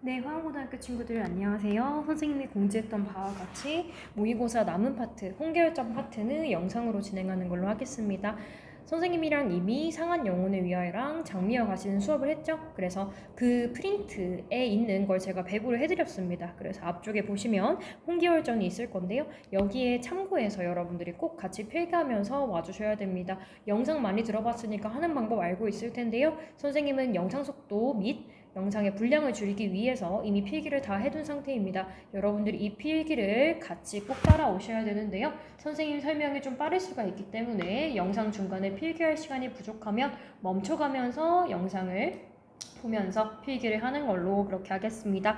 네, 화양고등학교 친구들 안녕하세요. 선생님이 공지했던 바와 같이 모의고사 남은 파트, 홍계열전 파트는 영상으로 진행하는 걸로 하겠습니다. 선생님이랑 이미 상한 영혼을 위하여랑 장미와 가시는 수업을 했죠. 그래서 그 프린트에 있는 걸 제가 배부를 해드렸습니다. 그래서 앞쪽에 보시면 홍계열전이 있을 건데요. 여기에 참고해서 여러분들이 꼭 같이 필기하면서 와주셔야 됩니다. 영상 많이 들어봤으니까 하는 방법 알고 있을 텐데요. 선생님은 영상 속도 및 영상의 분량을 줄이기 위해서 이미 필기를 다 해둔 상태입니다. 여러분들이 이 필기를 같이 꼭 따라오셔야 되는데요. 선생님 설명이 좀 빠를 수가 있기 때문에 영상 중간에 필기할 시간이 부족하면 멈춰가면서 영상을 보면서 필기를 하는 걸로 그렇게 하겠습니다.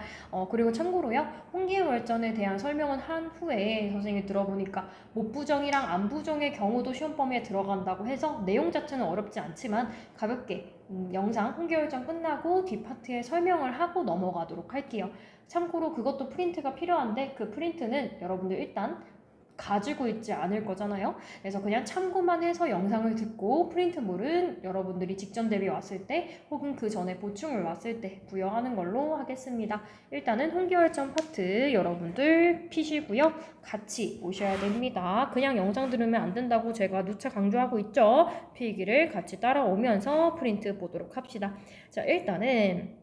그리고 참고로요. 홍계열전에 대한 설명은 한 후에 선생님이 들어보니까 못부정이랑 안부정의 경우도 시험 범위에 들어간다고 해서 내용 자체는 어렵지 않지만 가볍게 영상 홍계열전 끝나고 뒷파트에 설명을 하고 넘어가도록 할게요. 참고로 그것도 프린트가 필요한데 그 프린트는 여러분들 일단 가지고 있지 않을 거잖아요. 그래서 그냥 참고만 해서 영상을 듣고 프린트물은 여러분들이 직전 대비 왔을 때 혹은 그 전에 보충을 왔을 때 부여하는 걸로 하겠습니다. 일단은 홍계열전 파트 여러분들 피시고요. 같이 오셔야 됩니다. 그냥 영상 들으면 안 된다고 제가 누차 강조하고 있죠. 필기를 같이 따라오면서 프린트 보도록 합시다. 자, 일단은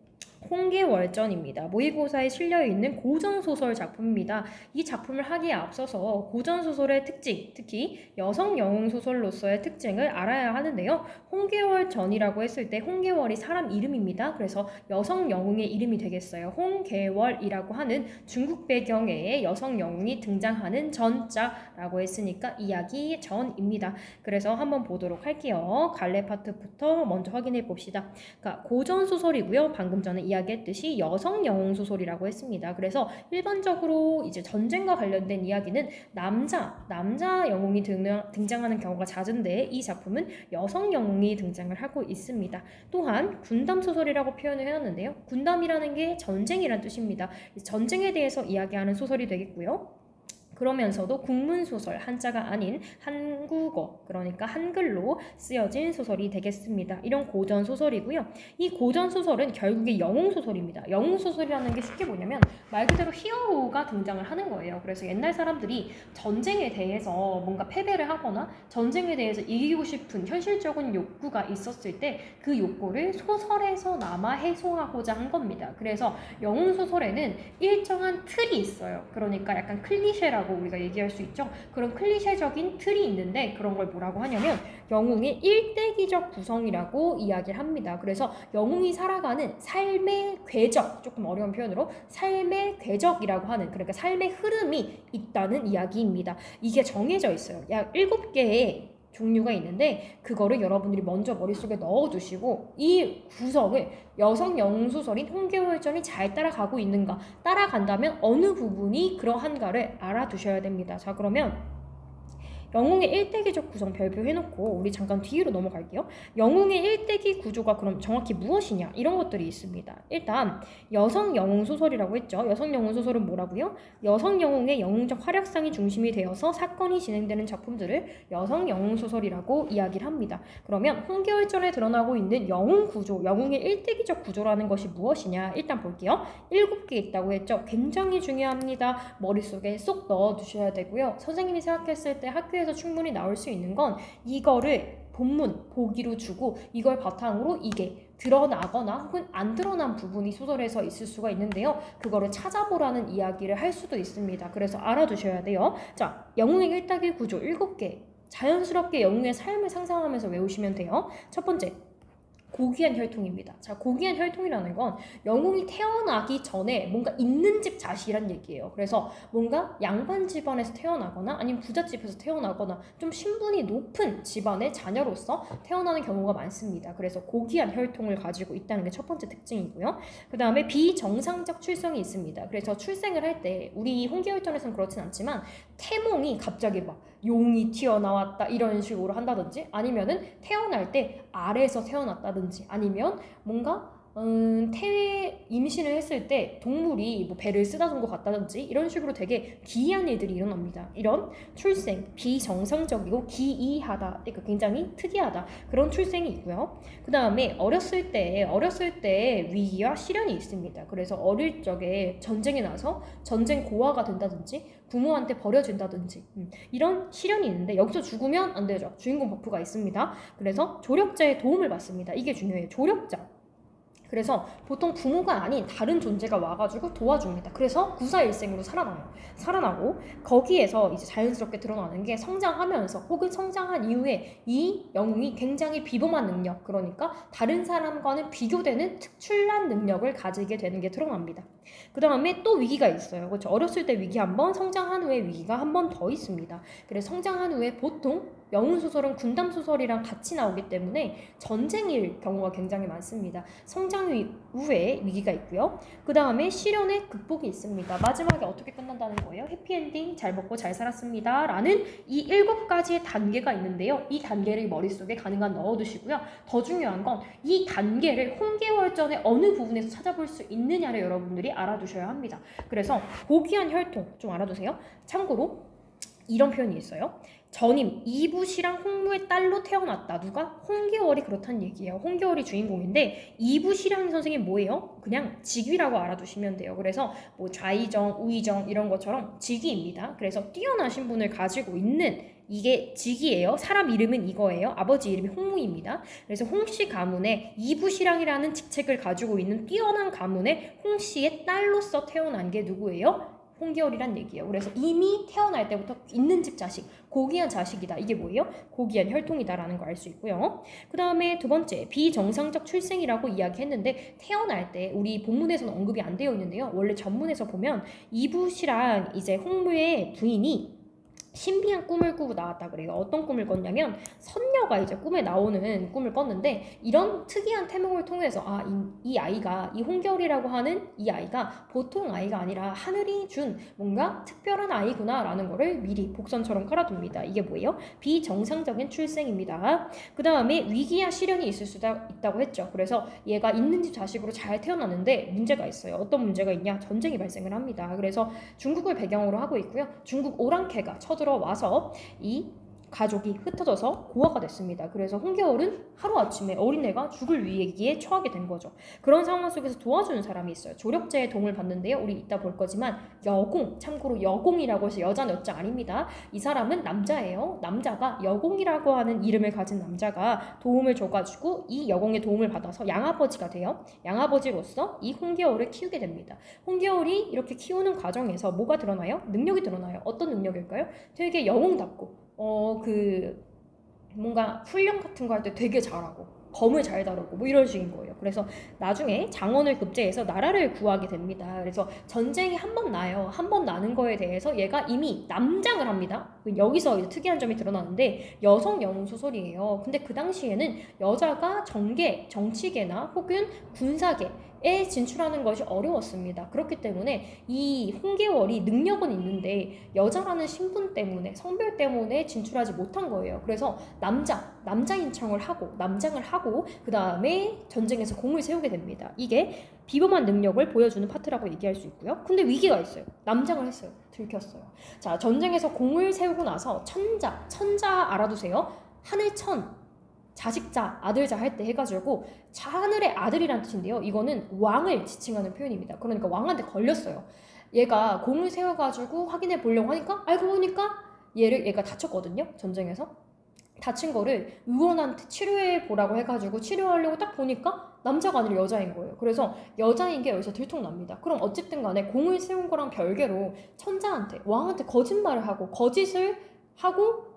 홍계월전입니다. 모의고사에 실려있는 고전소설 작품입니다. 이 작품을 하기에 앞서서 고전소설의 특징, 특히 여성 영웅소설로서의 특징을 알아야 하는데요. 홍계월전이라고 했을 때 홍계월이 사람 이름입니다. 그래서 여성 영웅의 이름이 되겠어요. 홍계월이라고 하는 중국 배경의 여성 영웅이 등장하는 전자라고 했으니까 이야기 전입니다. 그래서 한번 보도록 할게요. 갈래 파트부터 먼저 확인해 봅시다. 그러니까 고전소설이고요. 방금 전에 이야기했듯이 여성 영웅 소설이라고 했습니다. 그래서 일반적으로 이제 전쟁과 관련된 이야기는 남자 영웅이 등장하는 경우가 잦은데 이 작품은 여성 영웅이 등장을 하고 있습니다. 또한 군담 소설이라고 표현을 해놨는데요. 군담이라는 게 전쟁이란 뜻입니다. 전쟁에 대해서 이야기하는 소설이 되겠고요. 그러면서도 국문소설, 한자가 아닌 한국어, 그러니까 한글로 쓰여진 소설이 되겠습니다. 이런 고전소설이고요. 이 고전소설은 결국에 영웅소설입니다. 영웅소설이라는 게 쉽게 뭐냐면 말 그대로 히어로가 등장을 하는 거예요. 그래서 옛날 사람들이 전쟁에 대해서 뭔가 패배를 하거나 전쟁에 대해서 이기고 싶은 현실적인 욕구가 있었을 때 그 욕구를 소설에서 남아 해소하고자 한 겁니다. 그래서 영웅소설에는 일정한 틀이 있어요. 그러니까 약간 클리셰라고 우리가 얘기할 수 있죠. 그런 클리셰적인 틀이 있는데 그런 걸 뭐라고 하냐면 영웅의 일대기적 구성이라고 이야기를 합니다. 그래서 영웅이 살아가는 삶의 궤적, 조금 어려운 표현으로 삶의 궤적이라고 하는, 그러니까 삶의 흐름이 있다는 이야기입니다. 이게 정해져 있어요. 약 7개의 종류가 있는데 그거를 여러분들이 먼저 머릿속에 넣어두시고 이 구성을 여성 영웅소설인 홍계월전이 잘 따라가고 있는가, 따라간다면 어느 부분이 그러한가를 알아두셔야 됩니다. 자, 그러면 영웅의 일대기적 구성 발표해놓고 우리 잠깐 뒤로 넘어갈게요. 영웅의 일대기 구조가 그럼 정확히 무엇이냐, 이런 것들이 있습니다. 일단 여성 영웅 소설이라고 했죠. 여성 영웅 소설은 뭐라고요? 여성 영웅의 영웅적 활약상이 중심이 되어서 사건이 진행되는 작품들을 여성 영웅 소설이라고 이야기를 합니다. 그러면 홍계월전에 드러나고 있는 영웅 구조, 영웅의 일대기적 구조라는 것이 무엇이냐, 일단 볼게요. 7개 있다고 했죠. 굉장히 중요합니다. 머릿속에 쏙 넣어두셔야 되고요. 선생님이 생각했을 때 학교에서 충분히 나올 수 있는 건 이거를 본문, 보기로 주고 이걸 바탕으로 이게 드러나거나 혹은 안 드러난 부분이 소설에서 있을 수가 있는데요. 그거를 찾아보라는 이야기를 할 수도 있습니다. 그래서 알아두셔야 돼요. 자, 영웅의 일대기 구조 7개. 자연스럽게 영웅의 삶을 상상하면서 외우시면 돼요. 첫 번째, 고귀한 혈통입니다. 자, 고귀한 혈통이라는 건 영웅이 태어나기 전에 뭔가 있는 집 자식이란 얘기예요. 그래서 뭔가 양반 집안에서 태어나거나 아니면 부잣집에서 태어나거나 좀 신분이 높은 집안의 자녀로서 태어나는 경우가 많습니다. 그래서 고귀한 혈통을 가지고 있다는 게 첫 번째 특징이고요. 그 다음에 비정상적 출생이 있습니다. 그래서 출생을 할 때 우리 홍계월전에서는 그렇진 않지만 태몽이 갑자기 막 용이 튀어나왔다 이런 식으로 한다든지 아니면은 태어날 때 아래에서 태어났다든지 아니면 뭔가 임신을 했을 때 동물이 뭐 배를 쓰다듬은 것 같다든지 이런 식으로 되게 기이한 일들이 일어납니다. 이런 출생, 비정상적이고 기이하다, 그러니까 굉장히 특이하다 그런 출생이 있고요. 그 다음에 어렸을 때 위기와 시련이 있습니다. 그래서 어릴 적에 전쟁에 나서 전쟁 고아가 된다든지 부모한테 버려진다든지 이런 시련이 있는데 여기서 죽으면 안 되죠. 주인공 버프가 있습니다. 그래서 조력자의 도움을 받습니다. 이게 중요해요. 조력자. 그래서 보통 부모가 아닌 다른 존재가 와가지고 도와줍니다. 그래서 구사일생으로 살아나고 거기에서 이제 자연스럽게 드러나는 게 성장하면서 혹은 성장한 이후에 이 영웅이 굉장히 비범한 능력, 그러니까 다른 사람과는 비교되는 특출난 능력을 가지게 되는 게 드러납니다. 그 다음에 또 위기가 있어요. 그렇죠? 어렸을 때 위기 한 번, 성장한 후에 위기가 한 번 더 있습니다. 그래서 성장한 후에 보통 영웅 소설은 군담 소설이랑 같이 나오기 때문에 전쟁일 경우가 굉장히 많습니다. 성장 후에 위기가 있고요. 그 다음에 시련의 극복이 있습니다. 마지막에 어떻게 끝난다는 거예요? 해피엔딩, 잘 먹고 잘 살았습니다 라는 이 7가지의 단계가 있는데요. 이 단계를 머릿속에 가능한 넣어두시고요. 더 중요한 건 이 단계를 홍계월전의 어느 부분에서 찾아볼 수 있느냐를 여러분들이 알아두셔야 합니다. 그래서 고귀한 혈통 좀 알아두세요. 참고로 이런 표현이 있어요. 전임 이부시랑 홍무의 딸로 태어났다. 누가? 홍계월이 그렇다는 얘기예요. 홍계월이 주인공인데 이부시랑 선생님 뭐예요? 그냥 직위라고 알아두시면 돼요. 그래서 뭐 좌이정, 우이정 이런 것처럼 직위입니다. 그래서 뛰어나신 분을 가지고 있는 이게 직이에요. 사람 이름은 이거예요. 아버지 이름이 홍무입니다. 그래서 홍씨 가문의 이부시랑이라는 직책을 가지고 있는 뛰어난 가문의 홍씨의 딸로서 태어난 게 누구예요? 홍계월이란 얘기예요. 그래서 이미 태어날 때부터 있는 집 자식, 고귀한 자식이다. 이게 뭐예요? 고귀한 혈통이다라는 거 알 수 있고요. 그 다음에 두 번째, 비정상적 출생이라고 이야기했는데 태어날 때 우리 본문에서는 언급이 안 되어 있는데요. 원래 전문에서 보면 이부시랑 이제 홍무의 부인이 신비한 꿈을 꾸고 나왔다 그래요. 어떤 꿈을 꿨냐면 선녀가 이제 꿈에 나오는 꿈을 꿨는데 이런 특이한 태몽을 통해서 이 아이가, 이 홍겨울이라고 하는 이 아이가 보통 아이가 아니라 하늘이 준 뭔가 특별한 아이구나 라는 거를 미리 복선처럼 깔아둡니다. 이게 뭐예요? 비정상적인 출생입니다. 그 다음에 위기와 시련이 있을 수 있다고 했죠. 그래서 얘가 있는 집 자식으로 잘 태어났는데 문제가 있어요. 어떤 문제가 있냐? 전쟁이 발생을 합니다. 그래서 중국을 배경으로 하고 있고요. 중국 오랑캐가 쳐들어와서 이 가족이 흩어져서 고아가 됐습니다. 그래서 홍겨울은 하루아침에 어린애가 죽을 위기에 처하게 된 거죠. 그런 상황 속에서 도와주는 사람이 있어요. 조력자의 도움을 받는데요. 우리 이따 볼 거지만 여공, 참고로 여공이라고 해서 여자는 여자 아닙니다. 이 사람은 남자예요. 남자가 여공이라고 하는 이름을 가진 남자가 도움을 줘가지고 이 여공의 도움을 받아서 양아버지가 돼요. 양아버지로서 이 홍겨울을 키우게 됩니다. 홍겨울이 이렇게 키우는 과정에서 뭐가 드러나요? 능력이 드러나요. 어떤 능력일까요? 되게 영웅답고 뭔가 훈련 같은 거 할 때 되게 잘하고 검을 잘 다루고 뭐 이런 식인 거예요. 그래서 나중에 장원을 급제해서 나라를 구하게 됩니다. 그래서 전쟁이 한 번 나요. 한 번 나는 거에 대해서 얘가 이미 남장을 합니다. 여기서 이제 특이한 점이 드러나는데 여성 영웅 소설이에요. 근데 그 당시에는 여자가 정계, 정치계나 혹은 군사계에 진출하는 것이 어려웠습니다. 그렇기 때문에 이 홍계월이 능력은 있는데 여자라는 신분 때문에, 성별 때문에 진출하지 못한 거예요. 그래서 남자인 척을 하고 남장을 하고 그 다음에 전쟁에서 공을 세우게 됩니다. 이게 비범한 능력을 보여주는 파트라고 얘기할 수 있고요. 근데 위기가 있어요. 남장을 했어요. 들켰어요. 자, 전쟁에서 공을 세우고 나서 천자 알아두세요. 하늘천, 자식자, 아들자 할 때 해가지고 하늘의 아들이란 뜻인데요. 이거는 왕을 지칭하는 표현입니다. 그러니까 왕한테 걸렸어요. 얘가 공을 세워가지고 확인해 보려고 하니까 알고 보니까 얘가 다쳤거든요. 전쟁에서. 다친 거를 의원한테 치료해 보라고 해가지고 치료하려고 딱 보니까 남자가 아니라 여자인 거예요. 그래서 여자인 게 여기서 들통납니다. 그럼 어쨌든 간에 공을 세운 거랑 별개로 천자한테, 왕한테 거짓말을 하고 거짓을 하고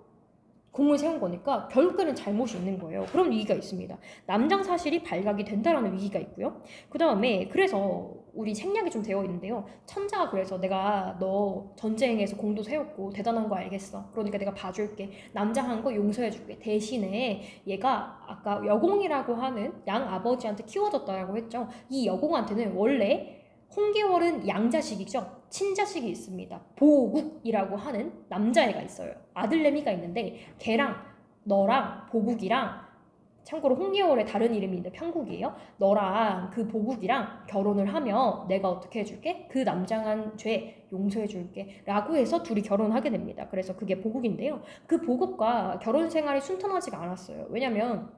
공을 세운 거니까 결국에는 잘못이 있는 거예요. 그런 위기가 있습니다. 남장 사실이 발각이 된다라는 위기가 있고요. 그 다음에 그래서 우리 생략이 좀 되어 있는데요. 천자가 그래서 내가 너 전쟁에서 공도 세웠고 대단한 거 알겠어. 그러니까 내가 봐줄게. 남장한 거 용서해줄게. 대신에 얘가 아까 여공이라고 하는 양 아버지한테 키워졌다라고 했죠. 이 여공한테는 원래 홍계월은 양자식이죠. 친자식이 있습니다. 보국이라고 하는 남자애가 있어요. 아들내미가 있는데 걔랑 너랑 보국이랑 참고로 홍계월의 다른 이름이 있는데 편국이에요. 너랑 그 보국이랑 결혼을 하면 내가 어떻게 해줄게? 그 남장한 죄 용서해줄게 라고 해서 둘이 결혼하게 됩니다. 그래서 그게 보국인데요. 그 보국과 결혼 생활이 순탄하지가 않았어요. 왜냐면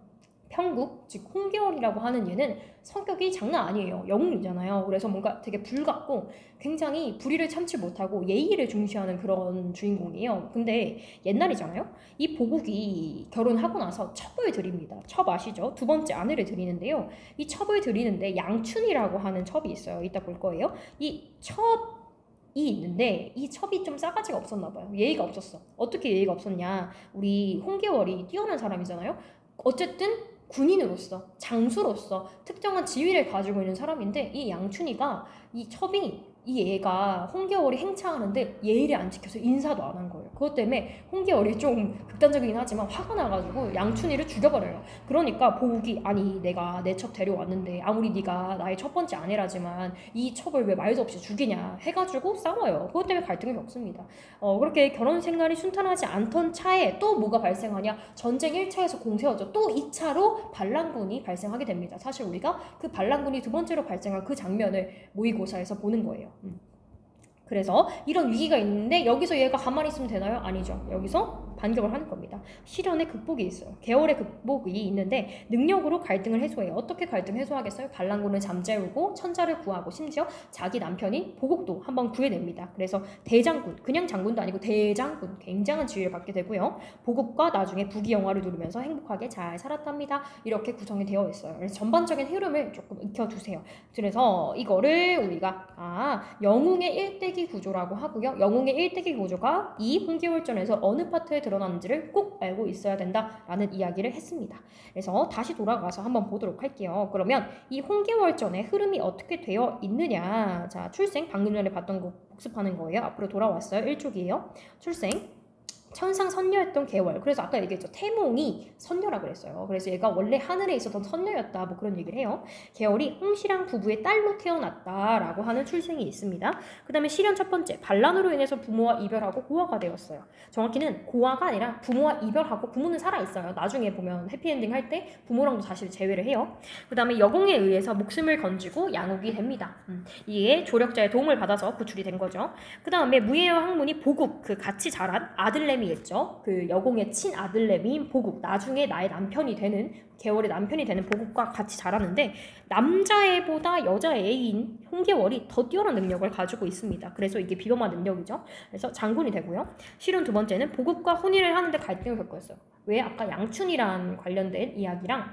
편국, 즉 홍계월이라고 하는 얘는 성격이 장난 아니에요. 영웅이잖아요. 그래서 뭔가 되게 불같고 굉장히 불의를 참지 못하고 예의를 중시하는 그런 주인공이에요. 근데 옛날이잖아요. 이 보국이 결혼하고 나서 첩을 드립니다. 첩 아시죠? 두 번째 아내를 드리는데요. 이 첩을 드리는데 양춘이라고 하는 첩이 있어요. 이따 볼 거예요. 이 첩이 있는데 이 첩이 좀 싸가지가 없었나 봐요. 예의가 없었어. 어떻게 예의가 없었냐? 우리 홍계월이 뛰어난 사람이잖아요. 어쨌든 군인으로서 장수로서 특정한 지위를 가지고 있는 사람인데 이 양춘이가 이 첩이 이 애가 홍계월이 행차하는데 예의를 안 지켜서 인사도 안 한 거예요. 그것 때문에 홍계월이 좀 극단적이긴 하지만 화가 나가지고 양춘이를 죽여버려요. 그러니까 보국이 아니 내가 내 첩 데려왔는데 아무리 네가 나의 첫 번째 아내라지만 이 첩을 왜 말도 없이 죽이냐 해가지고 싸워요. 그것 때문에 갈등을 겪습니다. 그렇게 결혼 생활이 순탄하지 않던 차에 또 뭐가 발생하냐? 전쟁 1차에서 공세였죠. 또 2차로 반란군이 발생하게 됩니다. 사실 우리가 그 반란군이 두 번째로 발생한 그 장면을 모의고사에서 보는 거예요. 그래서 이런 위기가 있는데 여기서 얘가 가만히 있으면 되나요? 아니죠. 여기서 반격을 하는 겁니다. 시련의 극복이 있어요. 계월의 극복이 있는데 능력으로 갈등을 해소해요. 어떻게 갈등 해소하겠어요? 반란군을 잠재우고 천자를 구하고 심지어 자기 남편인 보국도 한번 구해냅니다. 그래서 대장군, 그냥 장군도 아니고 대장군, 굉장한 지위를 받게 되고요. 보국과 나중에 부귀영화를 누리면서 행복하게 잘 살았답니다. 이렇게 구성이 되어 있어요. 그래서 전반적인 흐름을 조금 익혀두세요. 그래서 이거를 우리가 영웅의 일대기 구조라고 하고요. 영웅의 일대기 구조가 이 홍계월전에서 어느 파트에 드러나는지를 꼭 알고 있어야 된다라는 이야기를 했습니다. 그래서 다시 돌아가서 한번 보도록 할게요. 그러면 이 홍계월전의 흐름이 어떻게 되어 있느냐. 자, 출생 방금 전에 봤던 거 복습하는 거예요. 앞으로 돌아왔어요. 1쪽이에요. 출생 천상 선녀였던 계월. 그래서 아까 얘기했죠. 태몽이 선녀라 그랬어요. 그래서 얘가 원래 하늘에 있었던 선녀였다. 뭐 그런 얘기를 해요. 계월이 홍시랑 부부의 딸로 태어났다라고 하는 출생이 있습니다. 그 다음에 시련 첫 번째. 반란으로 인해서 부모와 이별하고 고아가 되었어요. 정확히는 고아가 아니라 부모와 이별하고 부모는 살아있어요. 나중에 보면 해피엔딩 할 때 부모랑도 사실 재회를 해요. 그 다음에 여공에 의해서 목숨을 건지고 양육이 됩니다. 이게 조력자의 도움을 받아서 구출이 된 거죠. 그 다음에 무예와 학문이 보국, 그 같이 자란 아들내미 겠죠. 그 여공의 친아들내미인 보국, 나중에 나의 남편이 되는 계월의 남편이 되는 보국과 같이 자라는데 남자애보다 여자애인 홍계월이 더 뛰어난 능력을 가지고 있습니다. 그래서 이게 비범한 능력이죠. 그래서 장군이 되고요. 실은 두 번째는 보국과 혼인을 하는데 갈등을 겪었어요. 왜? 아까 양춘이랑 관련된 이야기랑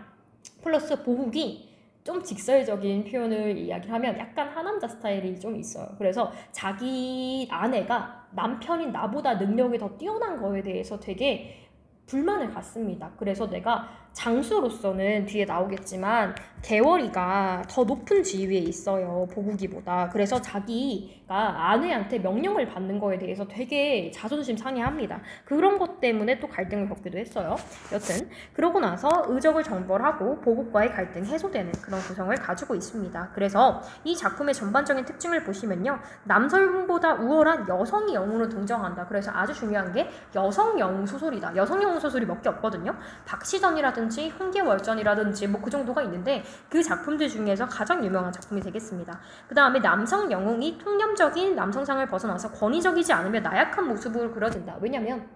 플러스 보국이 좀 직설적인 표현을 이야기를 하면 약간 하남자 스타일이 좀 있어요. 그래서 자기 아내가 남편인 나보다 능력이 더 뛰어난 거에 대해서 되게 불만을 갖습니다. 그래서 내가 장수로서는 뒤에 나오겠지만 계월이가 더 높은 지위에 있어요. 보국이보다. 그래서 자기가 아내한테 명령을 받는 거에 대해서 되게 자존심 상해합니다. 그런 것 때문에 또 갈등을 겪기도 했어요. 여튼 그러고 나서 의적을 정벌하고 보국과의 갈등 해소되는 그런 구성을 가지고 있습니다. 그래서 이 작품의 전반적인 특징을 보시면요. 남성보다 우월한 여성이 영웅으로 등장한다. 그래서 아주 중요한 게 여성 영웅 소설이다. 여성 영웅 소설이 몇 개 없거든요. 박시전이라든지 홍계월전이라든지 뭐 그 정도가 있는데 그 작품들 중에서 가장 유명한 작품이 되겠습니다. 그 다음에 남성 영웅이 통념적인 남성상을 벗어나서 권위적이지 않으며 나약한 모습으로 그려진다. 왜냐면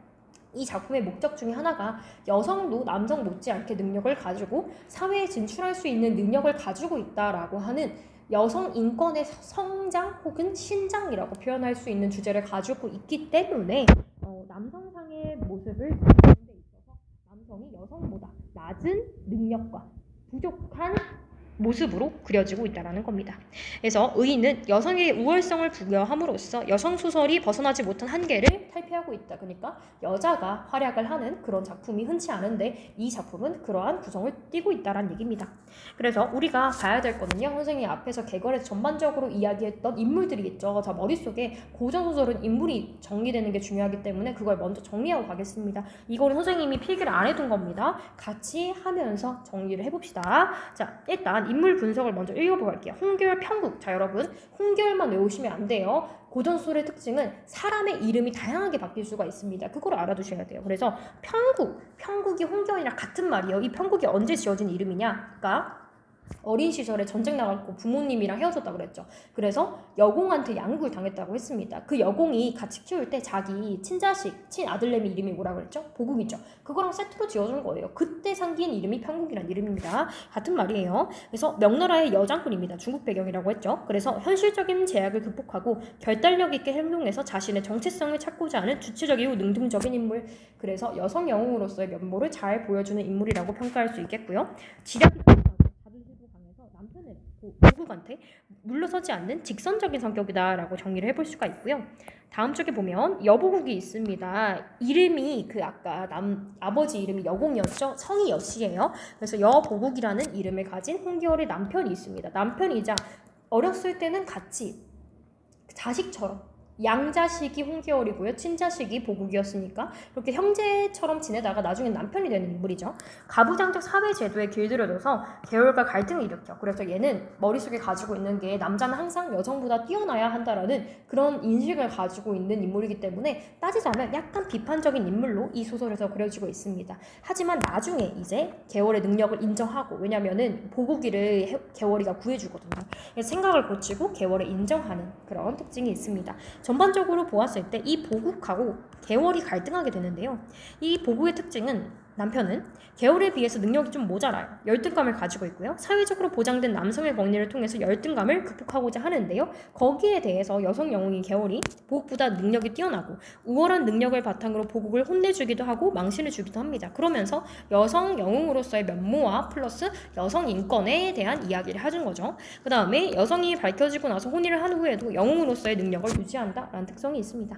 이 작품의 목적 중에 하나가 여성도 남성 못지않게 능력을 가지고 사회에 진출할 수 있는 능력을 가지고 있다라고 하는 여성 인권의 성장 혹은 신장이라고 표현할 수 있는 주제를 가지고 있기 때문에 남성상의 모습을 그리는 데 있어서 남성이 여성보다 낮은 능력과 부족한 모습으로 그려지고 있다는 겁니다. 그래서 의인은 여성의 우월성을 부여함으로써 여성 소설이 벗어나지 못한 한계를 탈피하고 있다. 그러니까 여자가 활약을 하는 그런 작품이 흔치 않은데 이 작품은 그러한 구성을 띠고 있다는 얘기입니다. 그래서 우리가 봐야 될 거는요. 선생님이 앞에서 개걸에서 전반적으로 이야기했던 인물들이 있죠. 자, 머릿속에 고전소설은 인물이 정리되는 게 중요하기 때문에 그걸 먼저 정리하고 가겠습니다. 이거는 선생님이 필기를 안 해둔 겁니다. 같이 하면서 정리를 해봅시다. 자, 일단 인물 분석을 먼저 읽어보고 할게요. 홍계월 평국. 자, 여러분 홍계월만 외우시면 안 돼요. 고전소설의 특징은 사람의 이름이 다양하게 바뀔 수가 있습니다. 그걸 알아두셔야 돼요. 그래서 평국이 홍계월이랑 같은 말이에요. 이 평국이 언제 지어진 이름이냐? 그러니까 어린 시절에 전쟁 나갔고 부모님이랑 헤어졌다고 그랬죠. 그래서 여공한테 양육을 당했다고 했습니다. 그 여공이 같이 키울 때 자기 친아들내미 이름이 뭐라 그랬죠? 보국이죠. 그거랑 세트로 지어준 거예요. 그때 상기인 이름이 평국이란 이름입니다. 같은 말이에요. 그래서 명나라의 여장군입니다. 중국 배경이라고 했죠. 그래서 현실적인 제약을 극복하고 결단력 있게 행동해서 자신의 정체성을 찾고자 하는 주체적이고 능동적인 인물. 그래서 여성 영웅으로서의 면모를 잘 보여주는 인물이라고 평가할 수 있겠고요. 지략이 남편의 보국한테 물러서지 않는 직선적인 성격이다라고 정리를 해볼 수가 있고요. 다음 쪽에 보면 여보국이 있습니다. 이름이 아까 아버지 이름이 여공이었죠. 성이 여씨예요. 그래서 여보국이라는 이름을 가진 홍계월의 남편이 있습니다. 남편이자 어렸을 때는 같이 자식처럼 양자식이 홍계월이고요. 친자식이 보국이었으니까 이렇게 형제처럼 지내다가 나중에 남편이 되는 인물이죠. 가부장적 사회제도에 길들여져서 계열과 갈등을 일으켜. 그래서 얘는 머릿속에 가지고 있는 게 남자는 항상 여성보다 뛰어나야 한다라는 그런 인식을 가지고 있는 인물이기 때문에 따지자면 약간 비판적인 인물로 이 소설에서 그려지고 있습니다. 하지만 나중에 이제 계월의 능력을 인정하고, 왜냐면은 보국이를 계월이가 구해주거든요. 그래서 생각을 고치고 계월을 인정하는 그런 특징이 있습니다. 전반적으로 보았을 때 이 보국하고 계월이 갈등하게 되는데요. 이 보국의 특징은 남편은 계월에 비해서 능력이 좀 모자라요. 열등감을 가지고 있고요. 사회적으로 보장된 남성의 권리를 통해서 열등감을 극복하고자 하는데요. 거기에 대해서 여성 영웅인 계월이 보국보다 능력이 뛰어나고 우월한 능력을 바탕으로 보국을 혼내주기도 하고 망신을 주기도 합니다. 그러면서 여성 영웅으로서의 면모와 플러스 여성 인권에 대한 이야기를 해준 거죠. 그 다음에 여성이 밝혀지고 나서 혼인을 한 후에도 영웅으로서의 능력을 유지한다라는 특성이 있습니다.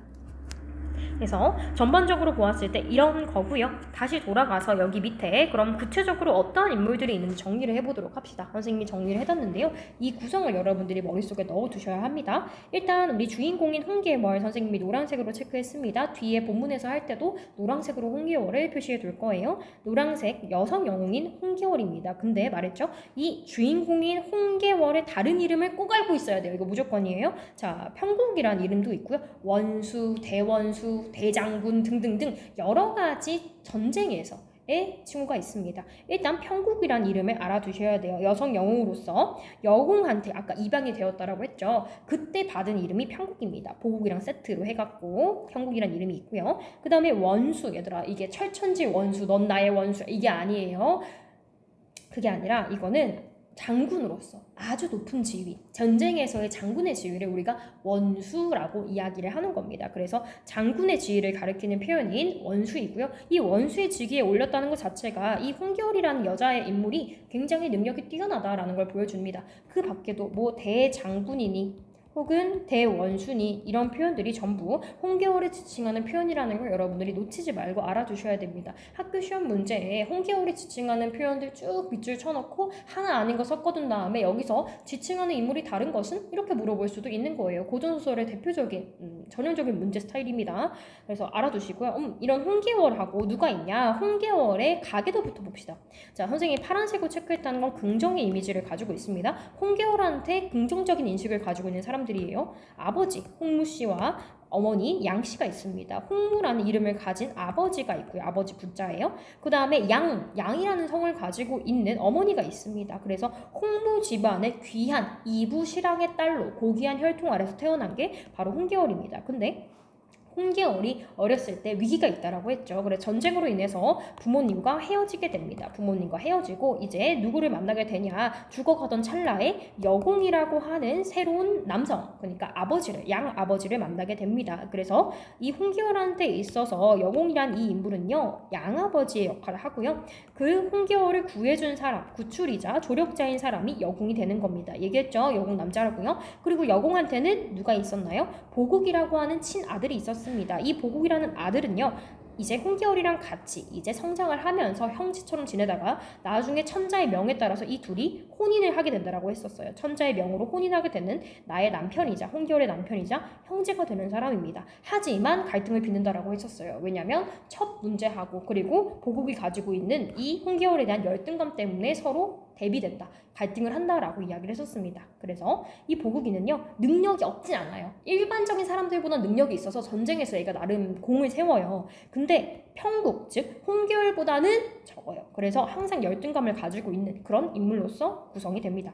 그래서 전반적으로 보았을 때 이런 거고요. 다시 돌아가서 여기 밑에 그럼 구체적으로 어떠한 인물들이 있는지 정리를 해보도록 합시다. 선생님이 정리를 해뒀는데요. 이 구성을 여러분들이 머릿속에 넣어두셔야 합니다. 일단 우리 주인공인 홍계월 선생님이 노란색으로 체크했습니다. 뒤에 본문에서 할 때도 노란색으로 홍계월을 표시해 둘 거예요. 노란색 여성 영웅인 홍계월입니다. 근데 말했죠. 이 주인공인 홍계월의 다른 이름을 꼭 알고 있어야 돼요. 이거 무조건이에요. 자, 평국이란 이름도 있고요. 원수, 대원수, 대장군 등등등 여러 가지 전쟁에서의 칭호가 있습니다. 일단 평국이란 이름을 알아두셔야 돼요. 여성 영웅으로서 여공한테 아까 입양이 되었다라고 했죠. 그때 받은 이름이 평국입니다. 보국이랑 세트로 해갖고 평국이란 이름이 있고요. 그 다음에 원수, 얘들아 이게 철천지 원수, 넌 나의 원수 이게 아니에요. 그게 아니라 이거는 장군으로서 아주 높은 지위, 전쟁에서의 장군의 지위를 우리가 원수라고 이야기를 하는 겁니다. 그래서 장군의 지위를 가리키는 표현인 원수이고요. 이 원수의 직위에 올렸다는 것 자체가 이 홍계월이라는 여자의 인물이 굉장히 능력이 뛰어나다라는 걸 보여줍니다. 그 밖에도 뭐 대장군이니 혹은 대원수니 이런 표현들이 전부 홍계월을 지칭하는 표현이라는 걸 여러분들이 놓치지 말고 알아두셔야 됩니다. 학교 시험 문제에 홍계월이 지칭하는 표현들 쭉 밑줄 쳐놓고 하나 아닌 거 섞어둔 다음에 여기서 지칭하는 인물이 다른 것은? 이렇게 물어볼 수도 있는 거예요. 고전소설의 대표적인 전형적인 문제 스타일입니다. 그래서 알아두시고요. 이런 홍계월하고 누가 있냐? 홍계월의 가계도부터 봅시다. 자, 선생님이 파란색으로 체크했다는 건 긍정의 이미지를 가지고 있습니다. 홍계월한테 긍정적인 인식을 가지고 있는 사람들이에요. 아버지 홍무씨와 어머니 양씨가 있습니다. 홍무라는 이름을 가진 아버지가 있고요. 아버지 부자예요. 그 다음에 양이라는 성을 가지고 있는 어머니가 있습니다. 그래서 홍무 집안의 귀한 이부실랑의 딸로 고귀한 혈통 아래서 태어난 게 바로 홍계월입니다. 근데 홍계월이 어렸을 때 위기가 있다라고 했죠. 그래서 전쟁으로 인해서 부모님과 헤어지게 됩니다. 부모님과 헤어지고 이제 누구를 만나게 되냐? 죽어가던 찰나에 여공이라고 하는 새로운 남성, 그러니까 양 아버지를 만나게 됩니다. 그래서 이 홍계월한테 있어서 여공이란 이 인물은요, 양아버지의 역할을 하고요. 그 홍계월을 구해준 사람, 구출이자 조력자인 사람이 여공이 되는 겁니다. 얘기했죠? 여공 남자라고요. 그리고 여공한테는 누가 있었나요? 보국이라고 하는 친아들이 있었습니다. 이 보국이라는 아들은요, 이제 홍계월이랑 같이 이제 성장을 하면서 형제처럼 지내다가 나중에 천자의 명에 따라서 이 둘이 혼인을 하게 된다라고 했었어요. 천자의 명으로 혼인하게 되는 나의 남편이자 홍계월의 남편이자 형제가 되는 사람입니다. 하지만 갈등을 빚는다라고 했었어요. 왜냐하면 첫 문제하고 그리고 보국이 가지고 있는 이 홍계월에 대한 열등감 때문에 서로 대비된다, 갈등을 한다라고 이야기를 했었습니다. 그래서 이 보국이는요, 능력이 없진 않아요. 일반적인 사람들보다 능력이 있어서 전쟁에서 얘가 나름 공을 세워요. 근데 평국, 즉 홍계월보다는 적어요. 그래서 항상 열등감을 가지고 있는 그런 인물로서 구성이 됩니다.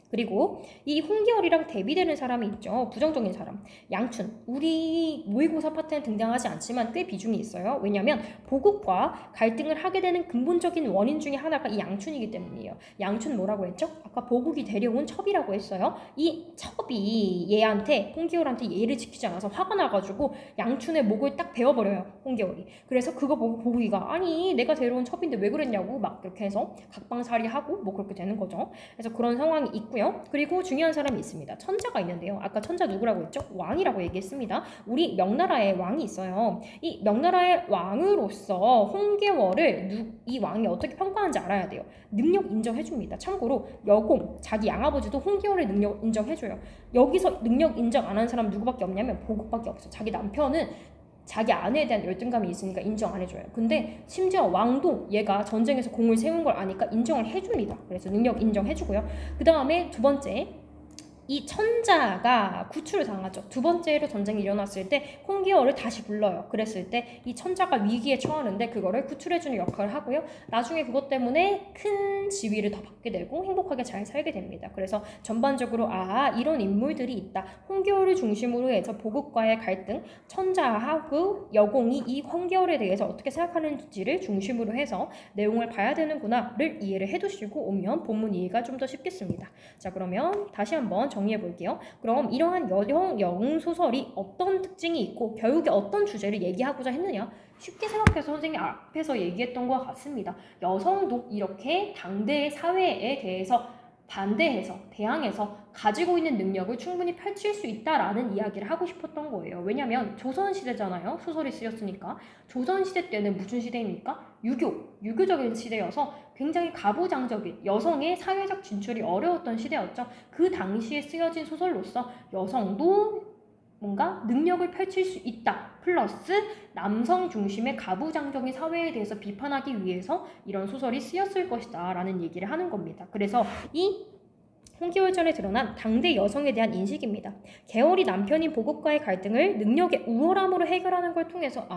그리고 이 홍계월이랑 대비되는 사람이 있죠. 부정적인 사람. 양춘. 우리 모의고사 파트에 등장하지 않지만 꽤 비중이 있어요. 왜냐하면 보국과 갈등을 하게 되는 근본적인 원인 중에 하나가 이 양춘이기 때문이에요. 양춘 뭐라고 했죠? 아까 보국이 데려온 첩이라고 했어요. 이 첩이 얘한테, 홍계월한테 예의를 지키지 않아서 화가 나가지고 양춘의 목을 딱 베어버려요. 홍계월이. 그래서 그거 보고 보국이가 아니 내가 데려온 첩인데 왜 그랬냐고 막 그렇게 해서 각방살이하고 뭐 그렇게 되는 거죠. 그래서 그런 상황이 있고 그리고 중요한 사람이 있습니다. 천자가 있는데요. 아까 천자 누구라고 했죠? 왕이라고 얘기했습니다. 우리 명나라에 왕이 있어요. 이 명나라의 왕으로서 홍계월을 이 왕이 어떻게 평가하는지 알아야 돼요. 능력 인정해줍니다. 참고로 여공, 자기 양아버지도 홍계월의 능력 인정해줘요. 여기서 능력 인정 안 하는 사람 누구밖에 없냐면 보국밖에 없어요. 자기 남편은 자기 아내에 대한 열등감이 있으니까 인정 안 해줘요. 근데 심지어 왕도 얘가 전쟁에서 공을 세운 걸 아니까 인정을 해줍니다. 그래서 능력 인정해주고요. 그 다음에 두 번째, 이 천자가 구출을 당하죠. 두 번째로 전쟁이 일어났을 때 홍계월을 다시 불러요. 그랬을 때 이 천자가 위기에 처하는데 그거를 구출해주는 역할을 하고요. 나중에 그것 때문에 큰 지위를 더 받게 되고 행복하게 잘 살게 됩니다. 그래서 전반적으로 이런 인물들이 있다. 홍계월을 중심으로 해서 보국과의 갈등, 천자하고 여공이 이 홍계월에 대해서 어떻게 생각하는지를 중심으로 해서 내용을 봐야 되는구나를 이해를 해두시고 오면 본문 이해가 좀 더 쉽겠습니다. 자, 그러면 다시 한번 정리해 볼게요. 그럼 이러한 여성 영웅 소설이 어떤 특징이 있고 결국에 어떤 주제를 얘기하고자 했느냐? 쉽게 생각해서 선생님이 앞에서 얘기했던 것 같습니다. 여성도 이렇게 당대의 사회에 대해서 반대해서 대항해서 가지고 있는 능력을 충분히 펼칠 수 있다라는 이야기를 하고 싶었던 거예요. 왜냐하면 조선시대잖아요. 소설이 쓰였으니까. 조선시대 때는 무슨 시대입니까? 유교적인 시대여서 굉장히 가부장적인 여성의 사회적 진출이 어려웠던 시대였죠. 그 당시에 쓰여진 소설로서 여성도 뭔가 능력을 펼칠 수 있다. 플러스 남성 중심의 가부장적인 사회에 대해서 비판하기 위해서 이런 소설이 쓰였을 것이다 라는 얘기를 하는 겁니다. 그래서 이 홍계월전에 드러난 당대 여성에 대한 인식입니다. 계월이 남편인 보국과의 갈등을 능력의 우월함으로 해결하는 걸 통해서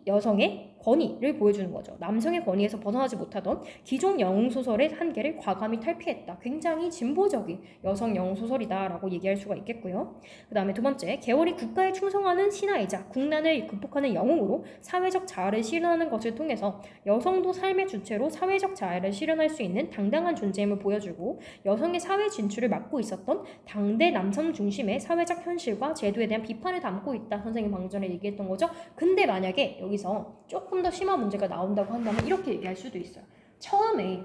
여성의 권위를 보여주는 거죠. 남성의 권위에서 벗어나지 못하던 기존 영웅소설의 한계를 과감히 탈피했다. 굉장히 진보적인 여성 영웅소설이다라고 얘기할 수가 있겠고요. 그 다음에 두 번째, 계월이 국가에 충성하는 신하이자 국난을 극복하는 영웅으로 사회적 자아를 실현하는 것을 통해서 여성도 삶의 주체로 사회적 자아를 실현할 수 있는 당당한 존재임을 보여주고 여성의 사회 진출을 막고 있었던 당대 남성 중심의 사회적 현실과 제도에 대한 비판을 담고 있다. 선생님 방금 전에 얘기했던 거죠. 근데 만약에 여기서 조금 더 심한 문제가 나온다고 한다면 이렇게 얘기할 수도 있어요. 처음에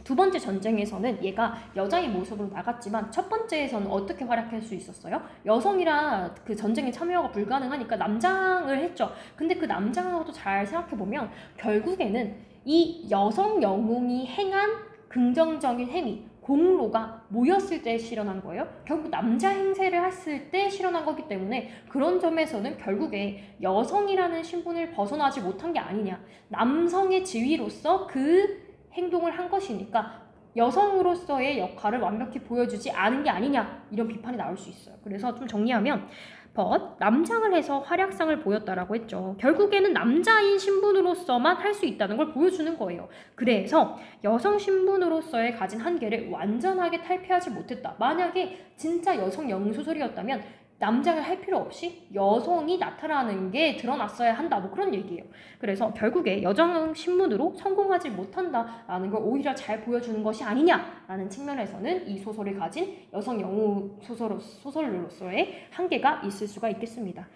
두 번째 전쟁에서는 얘가 여자의 모습으로 나갔지만 첫 번째에서는 어떻게 활약할 수 있었어요? 여성이라 그 전쟁에 참여가 불가능하니까 남장을 했죠. 근데 그 남장하고도 잘 생각해보면 결국에는 이 여성 영웅이 행한 긍정적인 행위, 공로가 모였을 때 실현한 거예요. 결국 남자 행세를 했을 때 실현한 거기 때문에 그런 점에서는 결국에 여성이라는 신분을 벗어나지 못한 게 아니냐. 남성의 지위로서 그 행동을 한 것이니까 여성으로서의 역할을 완벽히 보여주지 않은 게 아니냐. 이런 비판이 나올 수 있어요. 그래서 좀 정리하면 남장을 해서 활약상을 보였다라고 했죠. 결국에는 남자인 신분으로서만 할 수 있다는 걸 보여주는 거예요. 그래서 여성 신분으로서의 가진 한계를 완전하게 탈피하지 못했다. 만약에 진짜 여성 영웅소설이었다면 남장을 할 필요 없이 여성이 나타나는 게 드러났어야 한다. 뭐 그런 얘기예요. 그래서 결국에 여성 신분으로 성공하지 못한다라는 걸 오히려 잘 보여주는 것이 아니냐라는 측면에서는 이 소설이 가진 여성 영웅 소설로서의 한계가 있을 수가 있겠습니다.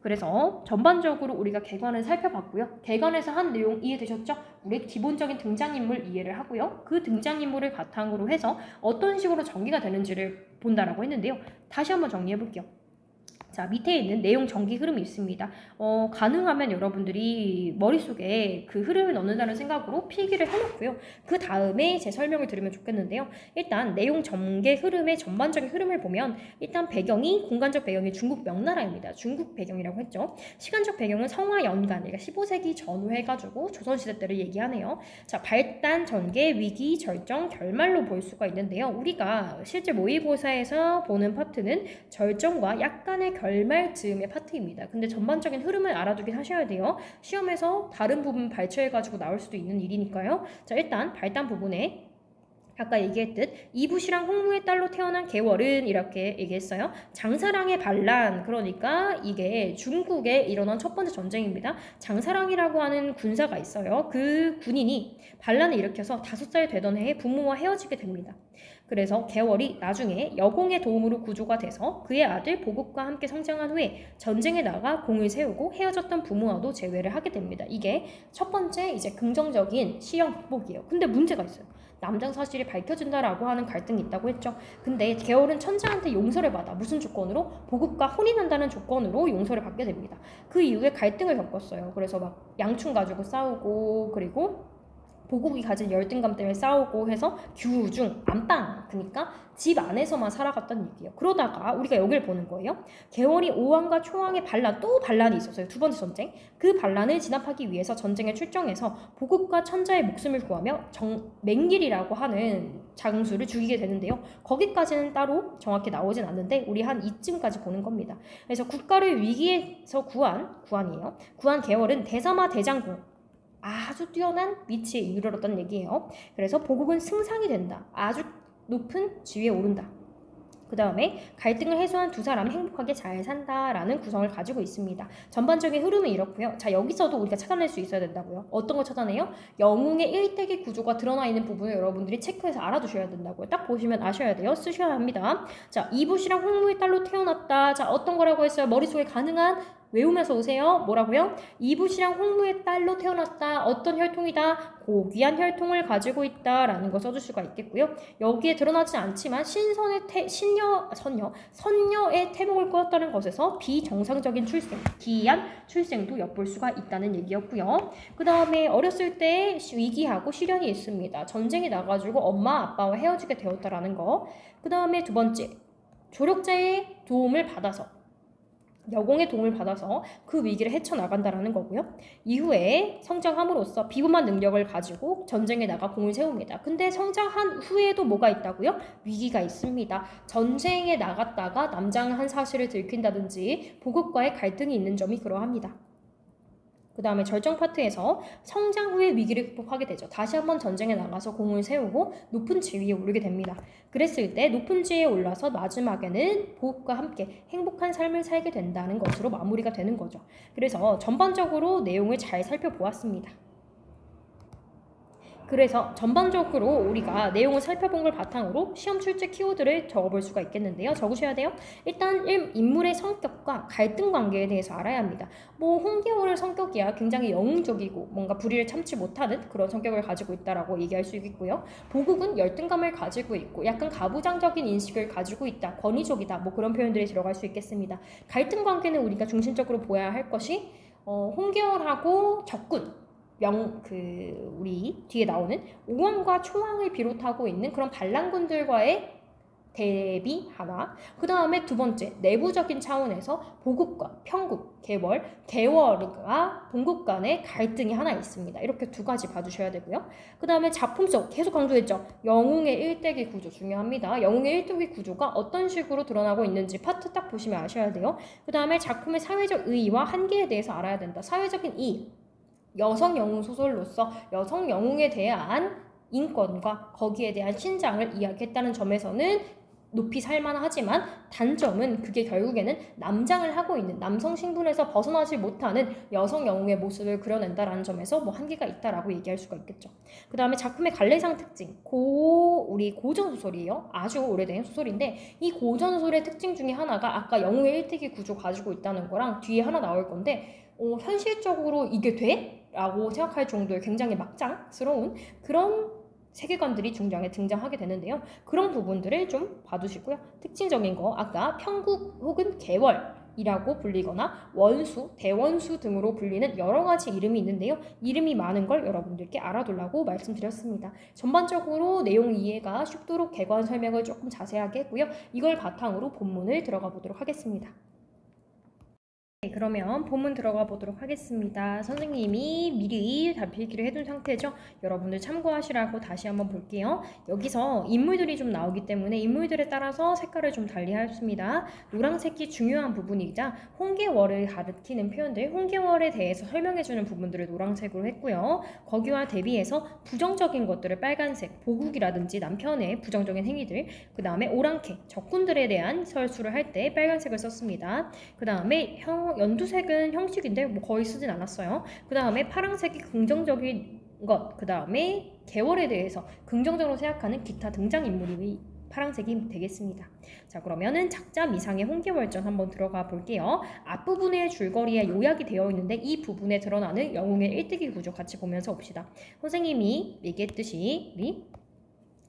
그래서 전반적으로 우리가 개관을 살펴봤고요. 개관에서 한 내용 이해되셨죠? 우리 기본적인 등장인물 이해를 하고요. 그 등장인물을 바탕으로 해서 어떤 식으로 전개가 되는지를 본다라고 했는데요. 다시 한번 정리해볼게요. 자, 밑에 있는 내용 전기 흐름이 있습니다. 가능하면 여러분들이 머릿속에 그 흐름을 넣는다는 생각으로 필기를 해놓고요. 그 다음에 제 설명을 들으면 좋겠는데요. 일단 내용 전개 흐름의 전반적인 흐름을 보면 일단 배경이 공간적 배경이 중국 명나라입니다. 중국 배경이라고 했죠. 시간적 배경은 성화연간, 그러니까 15세기 전후 해가지고 조선시대 때를 얘기하네요. 자, 발단, 전개, 위기, 절정, 결말로 볼 수가 있는데요. 우리가 실제 모의고사에서 보는 파트는 절정과 약간의 결말 즈음의 파트입니다. 근데 전반적인 흐름을 알아두긴 하셔야 돼요. 시험에서 다른 부분 발췌해가지고 나올 수도 있는 일이니까요. 자, 일단 발단 부분에 아까 얘기했듯 이부시랑 홍무의 딸로 태어난 개월은 이렇게 얘기했어요. 장사랑의 반란, 그러니까 이게 중국에 일어난 첫 번째 전쟁입니다. 장사랑이라고 하는 군사가 있어요. 그 군인이 반란을 일으켜서 5살 되던 해에 부모와 헤어지게 됩니다. 그래서 개월이 나중에 여공의 도움으로 구조가 돼서 그의 아들 보국과 함께 성장한 후에 전쟁에 나가 공을 세우고 헤어졌던 부모와도 재회를 하게 됩니다. 이게 첫 번째 이제 긍정적인 시형 극복이에요. 근데 문제가 있어요. 남장 사실이 밝혀진다라고 하는 갈등이 있다고 했죠. 근데 개월은 천자한테 용서를 받아. 무슨 조건으로? 보국과 혼인한다는 조건으로 용서를 받게 됩니다. 그 이후에 갈등을 겪었어요. 그래서 막 양충 가지고 싸우고, 그리고 보국이 가진 열등감 때문에 싸우고 해서 규중, 안방, 그러니까 집 안에서만 살아갔다는 얘기예요. 그러다가 우리가 여기를 보는 거예요. 개월이 오왕과 초왕의 반란, 또 반란이 있었어요. 두 번째 전쟁. 그 반란을 진압하기 위해서 전쟁에 출정해서 보국과 천자의 목숨을 구하며 맹길이라고 하는 장수를 죽이게 되는데요. 거기까지는 따로 정확히 나오진 않는데 우리 한 이쯤까지 보는 겁니다. 그래서 국가를 위기에서 구한 개월은 대사마 대장군, 아주 뛰어난 위치에 이르렀던 얘기예요. 그래서 보국은 승상이 된다. 아주 높은 지위에 오른다. 그 다음에 갈등을 해소한 두 사람이 행복하게 잘 산다라는 구성을 가지고 있습니다. 전반적인 흐름은 이렇고요. 자, 여기서도 우리가 찾아낼 수 있어야 된다고요. 어떤 걸 찾아내요? 영웅의 일대기 구조가 드러나 있는 부분을 여러분들이 체크해서 알아두셔야 된다고요. 딱 보시면 아셔야 돼요. 쓰셔야 합니다. 자, 이부시랑 홍무의 딸로 태어났다. 자, 어떤 거라고 했어요? 머릿속에 가능한 외우면서 오세요. 뭐라고요? 이부시랑 홍무의 딸로 태어났다. 어떤 혈통이다? 고귀한 혈통을 가지고 있다라는 거 써줄 수가 있겠고요. 여기에 드러나지 않지만 선녀의 태몽을 꾸었다는 것에서 비정상적인 출생, 기이한 출생도 엿볼 수가 있다는 얘기였고요. 그 다음에 어렸을 때 위기하고 시련이 있습니다. 전쟁이 나가지고 엄마 아빠와 헤어지게 되었다라는 거. 그 다음에 두 번째, 조력자의 도움을 받아서, 여공의 도움을 받아서 그 위기를 헤쳐나간다라는 거고요. 이후에 성장함으로써 비범한 능력을 가지고 전쟁에 나가 공을 세웁니다. 근데 성장한 후에도 뭐가 있다고요? 위기가 있습니다. 전쟁에 나갔다가 남장한 사실을 들킨다든지 보국과의 갈등이 있는 점이 그러합니다. 그 다음에 절정 파트에서 성장 후에 위기를 극복하게 되죠. 다시 한번 전쟁에 나가서 공을 세우고 높은 지위에 오르게 됩니다. 그랬을 때 높은 지위에 올라서 마지막에는 보국과 함께 행복한 삶을 살게 된다는 것으로 마무리가 되는 거죠. 그래서 전반적으로 내용을 잘 살펴보았습니다. 그래서 전반적으로 우리가 내용을 살펴본 걸 바탕으로 시험 출제 키워드를 적어볼 수가 있겠는데요. 적으셔야 돼요. 일단 인물의 성격과 갈등 관계에 대해서 알아야 합니다. 홍계월의 성격이야 굉장히 영웅적이고 뭔가 불의를 참지 못하는 그런 성격을 가지고 있다라고 얘기할 수 있겠고요. 보국은 열등감을 가지고 있고 약간 가부장적인 인식을 가지고 있다, 권위적이다, 그런 표현들이 들어갈 수 있겠습니다. 갈등 관계는 우리가 중심적으로 보아야 할 것이 홍계월하고 적군, 우리 뒤에 나오는 오왕과 초왕을 비롯하고 있는 그런 반란군들과의 대비 하나. 그 다음에 두 번째, 내부적인 차원에서 보국과 평국, 개월과 동국 간의 갈등이 하나 있습니다. 이렇게 두 가지 봐주셔야 되고요. 그 다음에 작품성, 계속 강조했죠. 영웅의 일대기 구조 중요합니다. 영웅의 일대기 구조가 어떤 식으로 드러나고 있는지 파트 딱 보시면 아셔야 돼요. 그 다음에 작품의 사회적 의의와 한계에 대해서 알아야 된다. 사회적인 의, 여성 영웅 소설로서 여성 영웅에 대한 인권과 거기에 대한 신장을 이야기했다는 점에서는 높이 살만하지만 단점은 그게 결국에는 남장을 하고 있는 남성 신분에서 벗어나지 못하는 여성 영웅의 모습을 그려낸다라는 점에서 한계가 있다라고 얘기할 수가 있겠죠. 그 다음에 작품의 갈래상 특징, 우리 고전소설이에요. 아주 오래된 소설인데 이 고전소설의 특징 중에 하나가 아까 영웅의 일대기 구조 가지고 있다는 거랑 뒤에 하나 나올 건데 현실적으로 이게 돼? 라고 생각할 정도의 굉장히 막장스러운 그런 세계관들이 등장하게 되는데요. 그런 부분들을 좀 봐두시고요. 특징적인 거 아까 평국 혹은 개월 이라고 불리거나 원수, 대원수 등으로 불리는 여러 가지 이름이 있는데요. 이름이 많은 걸 여러분들께 알아두라고 말씀드렸습니다. 전반적으로 내용 이해가 쉽도록 개관 설명을 조금 자세하게 했고요. 이걸 바탕으로 본문을 들어가 보도록 하겠습니다. 네, 그러면 본문 들어가 보도록 하겠습니다. 선생님이 미리 다 필기를 해둔 상태죠. 여러분들 참고하시라고 다시 한번 볼게요. 여기서 인물들이 좀 나오기 때문에 인물들에 따라서 색깔을 좀 달리하였습니다. 노란색이 중요한 부분이자 홍계월을 가리키는 표현들, 홍계월에 대해서 설명해주는 부분들을 노란색으로 했고요. 거기와 대비해서 부정적인 것들을 빨간색, 보국이라든지 남편의 부정적인 행위들, 그 다음에 오랑캐, 적군들에 대한 설수를 할 때 빨간색을 썼습니다. 그 다음에 연두색은 형식인데 뭐 거의 쓰진 않았어요. 그 다음에 파란색이 긍정적인 것, 그 다음에 계월에 대해서 긍정적으로 생각하는 기타 등장인물이 파란색이 되겠습니다. 자, 그러면은 작자 미상의 홍계월전 한번 들어가 볼게요. 앞부분의 줄거리에 요약이 되어 있는데 이 부분에 드러나는 영웅의 일대기 구조 같이 보면서 봅시다. 선생님이 얘기했듯이 우리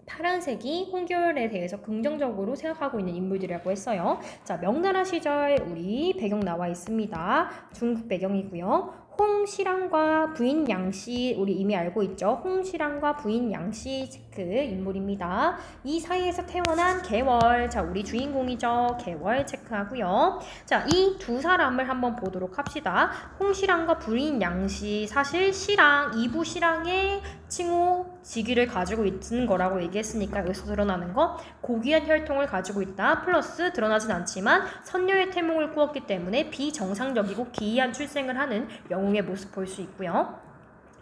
파란색이 홍계월에 대해서 긍정적으로 생각하고 있는 인물들이라고 했어요. 자, 명나라 시절 우리 배경 나와 있습니다. 중국 배경이고요. 홍시랑과 부인 양씨 우리 이미 알고 있죠. 홍시랑과 부인 양씨 그 인물입니다. 이 사이에서 태어난 계월, 자 우리 주인공이죠. 계월 체크하고요. 자, 이 두 사람을 한번 보도록 합시다. 홍시랑과 부인 양씨, 사실 시랑, 이부 시랑의 칭호 직위를 가지고 있는 거라고 얘기했으니까 여기서 드러나는 거 고귀한 혈통을 가지고 있다. 플러스 드러나진 않지만 선녀의 태몽을 꾸었기 때문에 비정상적이고 기이한 출생을 하는 영웅의 모습 볼 수 있고요.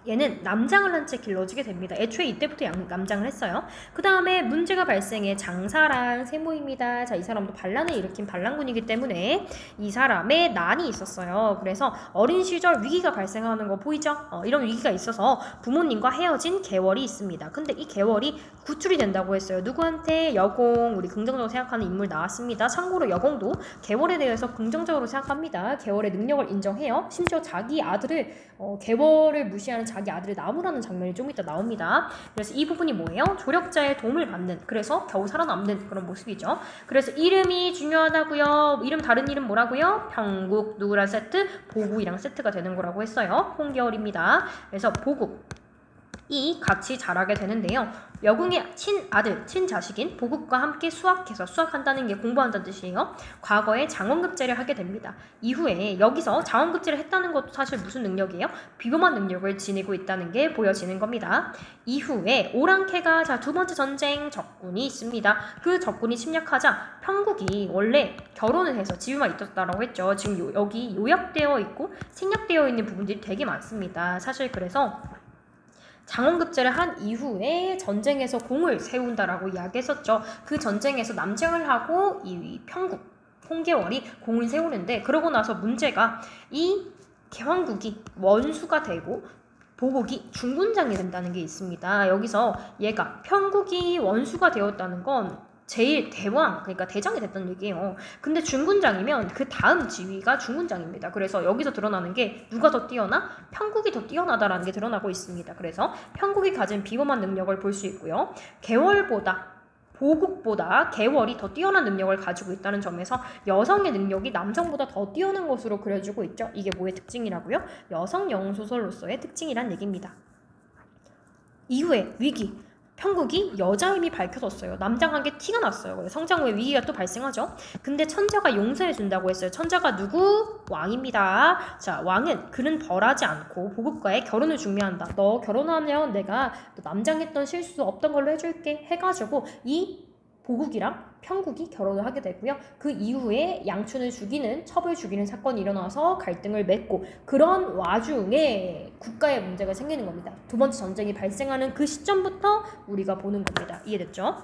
얘는 남장을 한 채 길러지게 됩니다. 애초에 이때부터 남장을 했어요. 그 다음에 문제가 발생해 장사랑 세모입니다. 자, 이 사람도 반란을 일으킨 반란군이기 때문에 이 사람의 난이 있었어요. 그래서 어린 시절 위기가 발생하는 거 보이죠? 이런 위기가 있어서 부모님과 헤어진 계월이 있습니다. 근데 이 계월이 구출이 된다고 했어요. 누구한테? 여공, 우리 긍정적으로 생각하는 인물 나왔습니다. 참고로 여공도 계월에 대해서 긍정적으로 생각합니다. 계월의 능력을 인정해요. 심지어 자기 아들을 계월을 무시하는 자기 아들을 나무라는 장면이 좀 이따 나옵니다. 그래서 이 부분이 뭐예요? 조력자의 도움을 받는, 그래서 겨우 살아남는 그런 모습이죠. 그래서 이름이 중요하다고요. 이름 다른 이름 뭐라고요? 평국, 누구랑 세트? 보국이랑 세트가 되는 거라고 했어요. 홍계월입니다. 그래서 보국 이 같이 자라게 되는데요. 여궁의 친아들, 친자식인 보국과 함께 수학한다는 게 공부한다는 뜻이에요. 과거에 장원급제를 하게 됩니다. 이후에 여기서 장원급제를 했다는 것도 사실 무슨 능력이에요? 비범한 능력을 지니고 있다는 게 보여지는 겁니다. 이후에 오랑캐가 두 번째 전쟁 적군이 있습니다. 그 적군이 침략하자 평국이 원래 결혼을 해서 집에만 있었다라고 했죠. 지금 여기 요약되어 있고 생략되어 있는 부분들이 되게 많습니다. 사실 그래서 장원급제를 한 이후에 전쟁에서 공을 세운다라고 이야기했었죠. 그 전쟁에서 남쟁을 하고 이 평국, 홍계월이 공을 세우는데 그러고 나서 문제가 이 개왕국이 원수가 되고 보국이 중군장이 된다는 게 있습니다. 여기서 얘가 평국이 원수가 되었다는 건 제일 대왕, 그러니까 대장이 됐다는 얘기예요. 근데 중군장이면 그 다음 지위가 중군장입니다. 그래서 여기서 드러나는 게 누가 더 뛰어나? 평국이 더 뛰어나다라는 게 드러나고 있습니다. 그래서 평국이 가진 비범한 능력을 볼 수 있고요. 계월보다 보국보다 계월이 더 뛰어난 능력을 가지고 있다는 점에서 여성의 능력이 남성보다 더 뛰어난 것으로 그려지고 있죠. 이게 뭐의 특징이라고요? 여성 영웅소설로서의 특징이란 얘기입니다. 이후에 위기. 평국이 여자임이 밝혀졌어요. 남장한 게 티가 났어요. 성장 후에 위기가 또 발생하죠. 근데 천자가 용서해준다고 했어요. 천자가 누구? 왕입니다. 자, 왕은 그는 벌하지 않고 보국과의 결혼을 중매한다. 너 결혼하면 내가 너 남장했던 실수 없던 걸로 해줄게 해가지고 이 보국이랑 평국이 결혼을 하게 되고요. 그 이후에 양춘을 죽이는, 첩을 죽이는 사건이 일어나서 갈등을 맺고 그런 와중에 국가에 문제가 생기는 겁니다. 두 번째 전쟁이 발생하는 그 시점부터 우리가 보는 겁니다. 이해됐죠?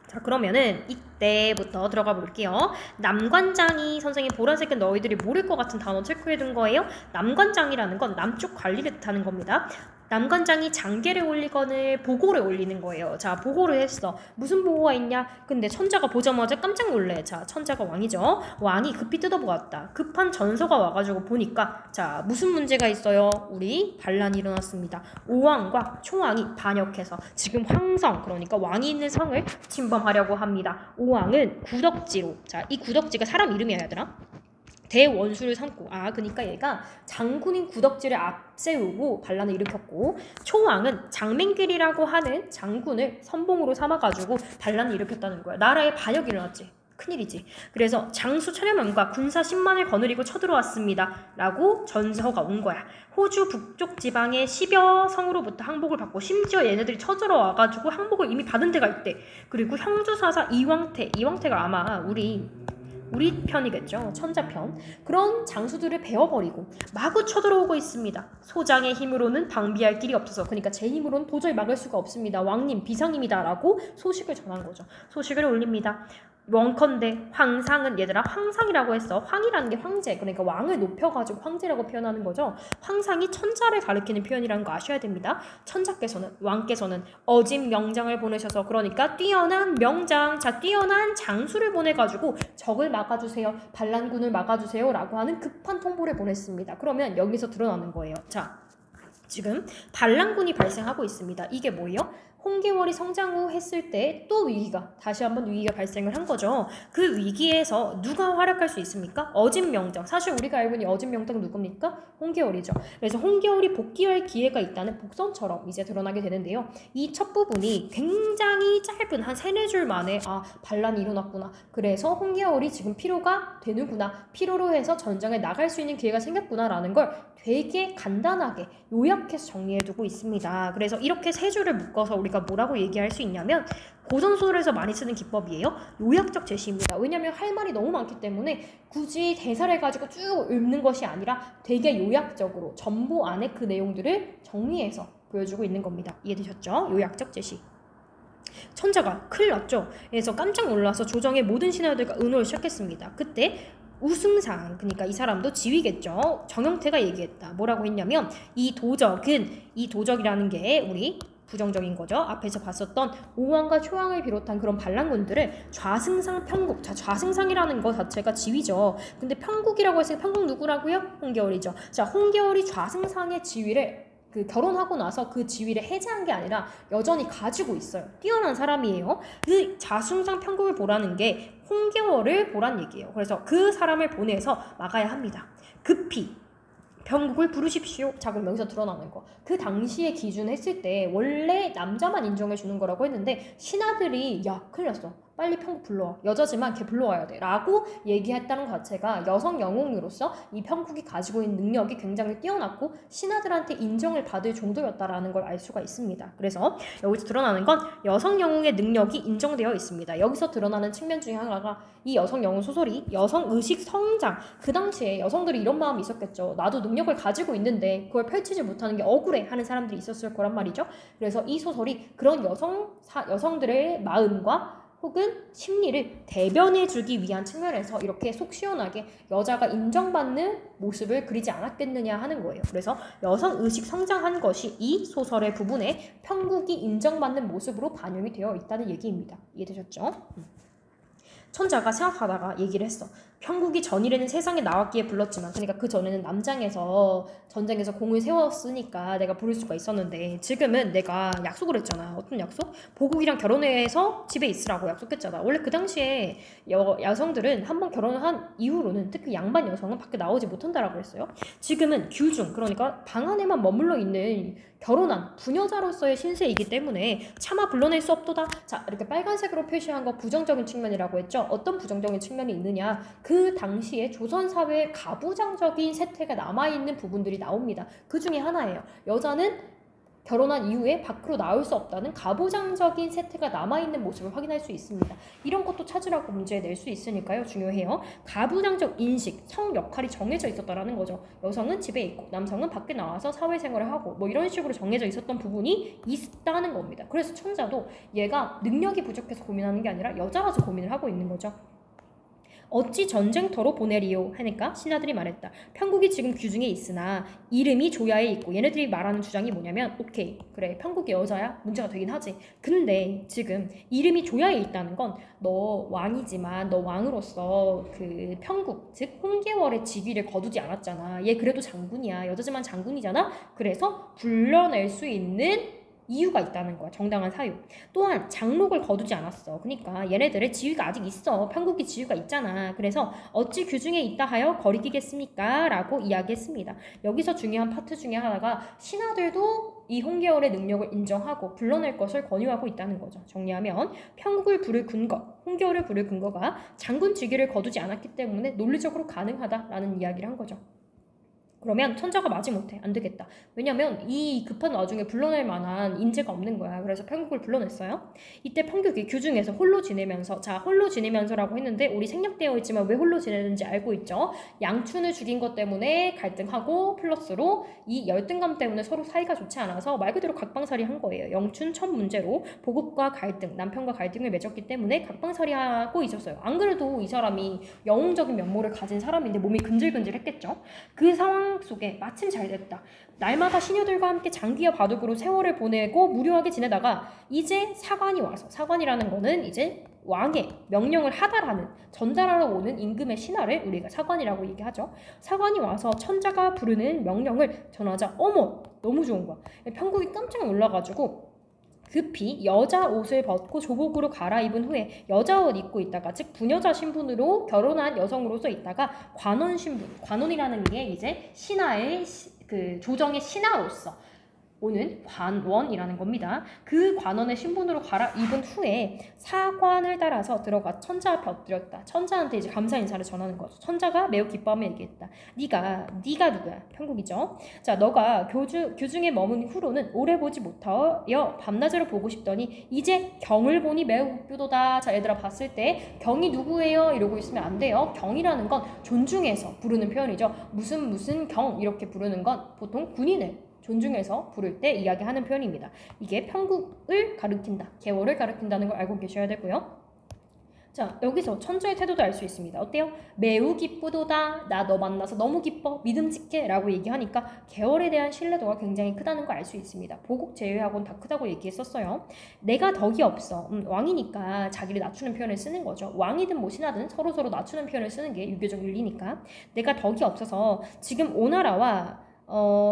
자, 그러면은 이때부터 들어가 볼게요. 남관장이, 선생님 보라색은 너희들이 모를 것 같은 단어 체크해둔 거예요. 남관장이라는 건 남쪽 관리를 뜻하는 겁니다. 남관장이 장계를 올리거늘 보고를 올리는 거예요. 자, 보고를 했어. 무슨 보고가 있냐? 근데 천자가 보자마자 깜짝 놀래. 자, 천자가 왕이죠. 왕이 급히 뜯어보았다. 급한 전서가 와가지고 보니까 자, 무슨 문제가 있어요? 우리 반란이 일어났습니다. 오왕과 총왕이 반역해서 지금 황성, 그러니까 왕이 있는 성을 침범하려고 합니다. 오왕은 구덕지로, 자, 이 구덕지가 사람 이름이야, 얘들아. 대원수를 삼고, 그러니까 얘가 장군인 구덕지를 앞세우고 반란을 일으켰고, 초왕은 장맹길이라고 하는 장군을 선봉으로 삼아가지고 반란을 일으켰다는 거야. 나라에 반역이 일어났지. 큰일이지. 그래서 장수 천여명과 군사 10만을 거느리고 쳐들어왔습니다 라고 전서가 온 거야. 호주 북쪽 지방의 10여 성으로부터 항복을 받고, 심지어 얘네들이 쳐들어와가지고 항복을 이미 받은 데가 있대. 그리고 형주사사 이왕태가 아마 우리 편이겠죠. 천자편. 그런 장수들을 베어버리고 마구 쳐들어오고 있습니다. 소장의 힘으로는 방비할 길이 없어서, 그러니까 제 힘으로는 도저히 막을 수가 없습니다. 왕님 비상입니다 라고 소식을 전한 거죠. 소식을 올립니다. 원컨대 황상은, 얘들아 황상이라고 했어. 황이라는 게 황제, 그러니까 왕을 높여가지고 황제라고 표현하는 거죠. 황상이 천자를 가리키는 표현이라는 거 아셔야 됩니다. 왕께서는 어진 명장을 보내셔서, 그러니까 뛰어난 명장, 뛰어난 장수를 보내가지고 적을 막아주세요, 반란군을 막아주세요 라고 하는 급한 통보를 보냈습니다. 그러면 여기서 드러나는 거예요. 자, 지금 반란군이 발생하고 있습니다. 이게 뭐예요? 홍계월이 성장 후 했을 때 또 다시 한번 위기가 발생을 한 거죠. 그 위기에서 누가 활약할 수 있습니까? 어진명장. 사실 우리가 알고 있는 어진명장은 누굽니까? 홍계월이죠. 그래서 홍계월이 복귀할 기회가 있다는 복선처럼 이제 드러나게 되는데요. 이 첫 부분이 굉장히 짧은 한 3-4줄 만에 반란이 일어났구나. 그래서 홍계월이 지금 필요가 되는구나. 필요로 해서 전장에 나갈 수 있는 기회가 생겼구나 라는 걸 되게 간단하게 요약해서 정리해두고 있습니다. 그래서 이렇게 3줄을 묶어서 우리가 뭐라고 얘기할 수 있냐면, 고전소설에서 많이 쓰는 기법이에요. 요약적 제시입니다. 왜냐하면 할 말이 너무 많기 때문에 굳이 대사를 가지고 쭉 읽는 것이 아니라 되게 요약적으로 전보 안에 그 내용들을 정리해서 보여주고 있는 겁니다. 이해되셨죠? 요약적 제시. 천자가 큰일 났죠. 그래서 깜짝 놀라서 조정의 모든 신하들과 의논을 시작했습니다. 그때 우승상, 그러니까 이 사람도 지위겠죠. 정영태가 얘기했다. 뭐라고 했냐면, 이 도적이라는 게 우리 부정적인 거죠. 앞에서 봤었던 오왕과 초왕을 비롯한 그런 반란군들을 좌승상 평국, 좌승상이라는 거 자체가 지위죠. 근데 평국이라고 했으니 평국 누구라고요? 홍계월이죠. 자, 홍계월이 좌승상의 지위를 결혼하고 나서 그 지위를 해제한 게 아니라 여전히 가지고 있어요. 뛰어난 사람이에요. 그 좌승상 평국을 보라는 게 홍계월을 보란 얘기예요. 그래서 그 사람을 보내서 막아야 합니다. 급히 평국을 부르십시오. 자, 그럼 여기서 드러나는 거. 그 당시에 기준 했을 때 원래 남자만 인정해 주는 거라고 했는데, 신하들이 야, 큰일 났어. 빨리 평국 불러와. 여자지만 걔 불러와야 돼. 라고 얘기했다는 것 자체가 여성 영웅으로서 이 평국이 가지고 있는 능력이 굉장히 뛰어났고 신하들한테 인정을 받을 정도였다라는 걸 알 수가 있습니다. 그래서 여기서 드러나는 건 여성 영웅의 능력이 인정되어 있습니다. 여기서 드러나는 측면 중에 하나가 이 여성 영웅 소설이 여성의식 성장, 그 당시에 여성들이 이런 마음이 있었겠죠. 나도 능력을 가지고 있는데 그걸 펼치지 못하는 게 억울해 하는 사람들이 있었을 거란 말이죠. 그래서 이 소설이 그런 여성들의 마음과 혹은 심리를 대변해주기 위한 측면에서 이렇게 속 시원하게 여자가 인정받는 모습을 그리지 않았겠느냐 하는 거예요. 그래서 여성의식 성장한 것이 이 소설의 부분에 평국이 인정받는 모습으로 반영이 되어 있다는 얘기입니다. 이해되셨죠? 천자가 생각하다가 얘기를 했어. 평국이 전일에는 세상에 나왔기에 불렀지만, 그러니까 그 전에는 남장에서 전쟁에서 공을 세웠으니까 내가 부를 수가 있었는데, 지금은 내가 약속을 했잖아. 어떤 약속? 보국이랑 결혼해서 집에 있으라고 약속했잖아. 원래 그 당시에 여성들은 한번 결혼한 이후로는, 특히 양반 여성은 밖에 나오지 못한다라고 했어요. 지금은 규중, 그러니까 방 안에만 머물러 있는 결혼한 부녀자로서의 신세이기 때문에 차마 불러낼 수 없도다. 자, 이렇게 빨간색으로 표시한 거 부정적인 측면이라고 했죠. 어떤 부정적인 측면이 있느냐? 그 당시에 조선사회의 가부장적인 세태가 남아있는 부분들이 나옵니다. 그 중에 하나예요. 여자는 결혼한 이후에 밖으로 나올 수 없다는 가부장적인 세태가 남아있는 모습을 확인할 수 있습니다. 이런 것도 찾으라고 문제에 낼 수 있으니까요. 중요해요. 가부장적 인식, 성 역할이 정해져 있었다라는 거죠. 여성은 집에 있고 남성은 밖에 나와서 사회생활을 하고 뭐 이런 식으로 정해져 있었던 부분이 있다는 겁니다. 그래서 천자도 얘가 능력이 부족해서 고민하는 게 아니라 여자라서 고민을 하고 있는 거죠. 어찌 전쟁터로 보내리요 하니까 신하들이 말했다. 평국이 지금 규중에 있으나 이름이 조야에 있고, 얘네들이 말하는 주장이 뭐냐면, 오케이 그래 평국이 여자야 문제가 되긴 하지. 근데 지금 이름이 조야에 있다는 건 너 왕이지만 너 왕으로서 그 평국 즉 홍계월의 직위를 거두지 않았잖아. 얘 그래도 장군이야. 여자지만 장군이잖아. 그래서 불러낼 수 있는 이유가 있다는 거야. 정당한 사유. 또한 장록을 거두지 않았어. 그러니까 얘네들의 지위가 아직 있어. 편국이 지위가 있잖아. 그래서 어찌 규중에 있다 하여 거리끼겠습니까? 라고 이야기했습니다. 여기서 중요한 파트 중에 하나가 신하들도 이 홍계열의 능력을 인정하고 불러낼 것을 권유하고 있다는 거죠. 정리하면 편국을 부를 근거, 홍계열을 부를 근거가 장군 직위를 거두지 않았기 때문에 논리적으로 가능하다라는 이야기를 한 거죠. 그러면 천자가 마지못해 안 되겠다. 왜냐면 이 급한 와중에 불러낼 만한 인재가 없는 거야. 그래서 편국을 불러냈어요. 이때 편국이 규중에서 홀로 지내면서, 자, 홀로 지내면서라고 했는데 우리 생략되어 있지만 왜 홀로 지내는지 알고 있죠? 양춘을 죽인 것 때문에 갈등하고 플러스로 이 열등감 때문에 서로 사이가 좋지 않아서 말 그대로 각방살이 한 거예요. 영춘 첫 문제로 보급과 갈등, 남편과 갈등을 맺었기 때문에 각방살이하고 있었어요. 안 그래도 이 사람이 영웅적인 면모를 가진 사람인데 몸이 근질근질했겠죠? 그 상황 속에 마침 잘 됐다. 날마다 시녀들과 함께 장기와 바둑으로 세월을 보내고 무료하게 지내다가 이제 사관이 와서, 사관이라는 거는 이제 왕의 명령을 하달하는, 전달하러 오는 임금의 신하를 우리가 사관이라고 얘기하죠. 사관이 와서 천자가 부르는 명령을 전하자 어머 너무 좋은 거야. 편국이 깜짝 놀라가지고 급히 여자 옷을 벗고 조복으로 갈아입은 후에 여자 옷 입고 있다가, 즉 부녀자 신분으로 결혼한 여성으로서 있다가 관원 신분, 관원이라는 게 이제 신하의 그 조정의 신하로서 오는 관원이라는 겁니다. 그 관원의 신분으로 갈아입은 후에 사관을 따라서 들어가 천자 앞에 엎드렸다. 천자한테 이제 감사 인사를 전하는 거죠. 천자가 매우 기뻐하며 얘기했다. 네가 누구야? 편국이죠. 자, 너가 교중에 머문 후로는 오래 보지 못하여 밤낮으로 보고 싶더니 이제 경을 보니 매우 웃기도다. 자, 얘들아 봤을 때 경이 누구예요? 이러고 있으면 안 돼요. 경이라는 건 존중해서 부르는 표현이죠. 무슨 경 이렇게 부르는 건 보통 군인을 존중해서 부를 때 이야기하는 표현입니다. 이게 편국을 가리킨다, 계월을 가리킨다는 걸 알고 계셔야 되고요. 자, 여기서 천자의 태도도 알 수 있습니다. 어때요? 매우 기쁘도다. 나 너 만나서 너무 기뻐. 믿음직해. 라고 얘기하니까 계월에 대한 신뢰도가 굉장히 크다는 걸 알 수 있습니다. 보국 제외하고는 다 크다고 얘기했었어요. 내가 덕이 없어. 왕이니까 자기를 낮추는 표현을 쓰는 거죠. 왕이든 뭐 신하든 서로 낮추는 표현을 쓰는 게 유교적 윤리니까. 내가 덕이 없어서 지금 오나라와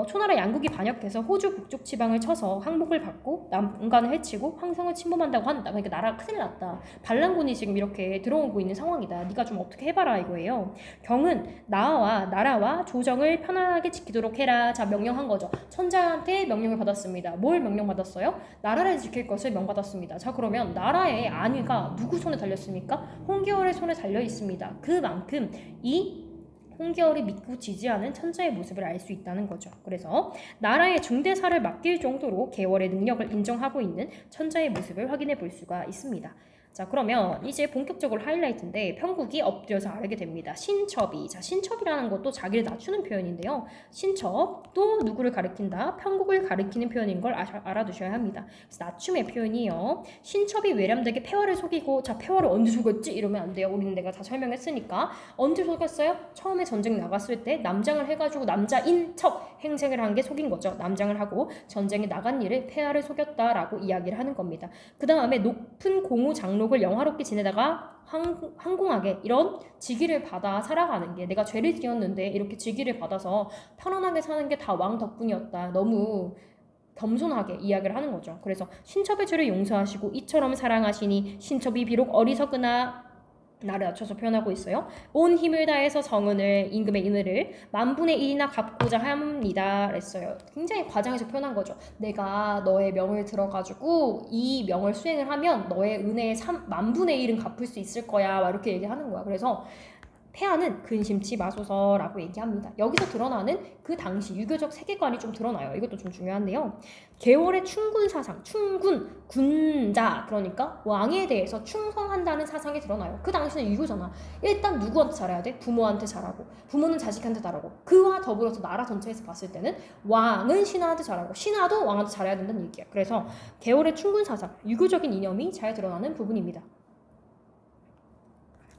초나라 양국이 반역해서 호주 북쪽 지방을 쳐서 항복을 받고 남간을 해치고 황성을 침범한다고 한다. 그러니까 나라가 큰일 났다. 반란군이 지금 이렇게 들어오고 있는 상황이다. 네가 좀 어떻게 해봐라 이거예요. 경은 나라와 조정을 편안하게 지키도록 해라. 자, 명령한 거죠. 천자한테 명령을 받았습니다. 뭘 명령받았어요? 나라를 지킬 것을 명받았습니다. 자, 그러면 나라의 안위가 누구 손에 달렸습니까? 홍계월의 손에 달려 있습니다. 그만큼 이 홍계월이 믿고 지지하는 천자의 모습을 알 수 있다는 거죠. 그래서 나라의 중대사를 맡길 정도로 계월의 능력을 인정하고 있는 천자의 모습을 확인해 볼 수가 있습니다. 자, 그러면 이제 본격적으로 하이라이트인데 편국이 엎드려서 아르게 됩니다. 신첩이. 자, 신첩이라는 것도 자기를 낮추는 표현인데요. 신첩도 누구를 가리킨다? 편국을 가리키는 표현인 걸 알아두셔야 합니다. 그래서 낮춤의 표현이에요. 신첩이 외람되게 폐하를 속이고, 자, 폐하를 언제 속였지? 이러면 안 돼요. 우리는 내가 다 설명했으니까. 언제 속였어요? 처음에 전쟁 나갔을 때 남장을 해가지고 남자인 척 행색을 한 게 속인 거죠. 남장을 하고 전쟁에 나간 일을 폐하를 속였다라고 이야기를 하는 겁니다. 그 다음에 높은 공우 장록을 영화롭게 지내다가 항공하게 이런 직위를 받아 살아가는 게, 내가 죄를 지었는데 이렇게 직위를 받아서 편안하게 사는 게 다 왕 덕분이었다. 너무 겸손하게 이야기를 하는 거죠. 그래서 신첩의 죄를 용서하시고 이처럼 사랑하시니 신첩이 비록 어리석으나 나를 낮춰서 표현하고 있어요. 온 힘을 다해서 성은을, 임금의 인을 만분의 1이나 갚고자 합니다. 그랬어요. 굉장히 과장해서 표현한 거죠. 내가 너의 명을 들어가지고 이 명을 수행을 하면 너의 은혜의 만분의 1은 갚을 수 있을 거야. 막 이렇게 얘기하는 거야. 그래서 폐하는 근심치 마소서라고 얘기합니다. 여기서 드러나는 그 당시 유교적 세계관이 좀 드러나요. 이것도 좀 중요한데요. 계월의 충군 사상, 충군, 군자, 그러니까 왕에 대해서 충성한다는 사상이 드러나요. 그 당시는 유교잖아. 일단 누구한테 잘해야 돼? 부모한테 잘하고, 부모는 자식한테 잘하고, 그와 더불어서 나라 전체에서 봤을 때는 왕은 신하한테 잘하고, 신하도 왕한테 잘해야 된다는 얘기야. 그래서 계월의 충군 사상, 유교적인 이념이 잘 드러나는 부분입니다.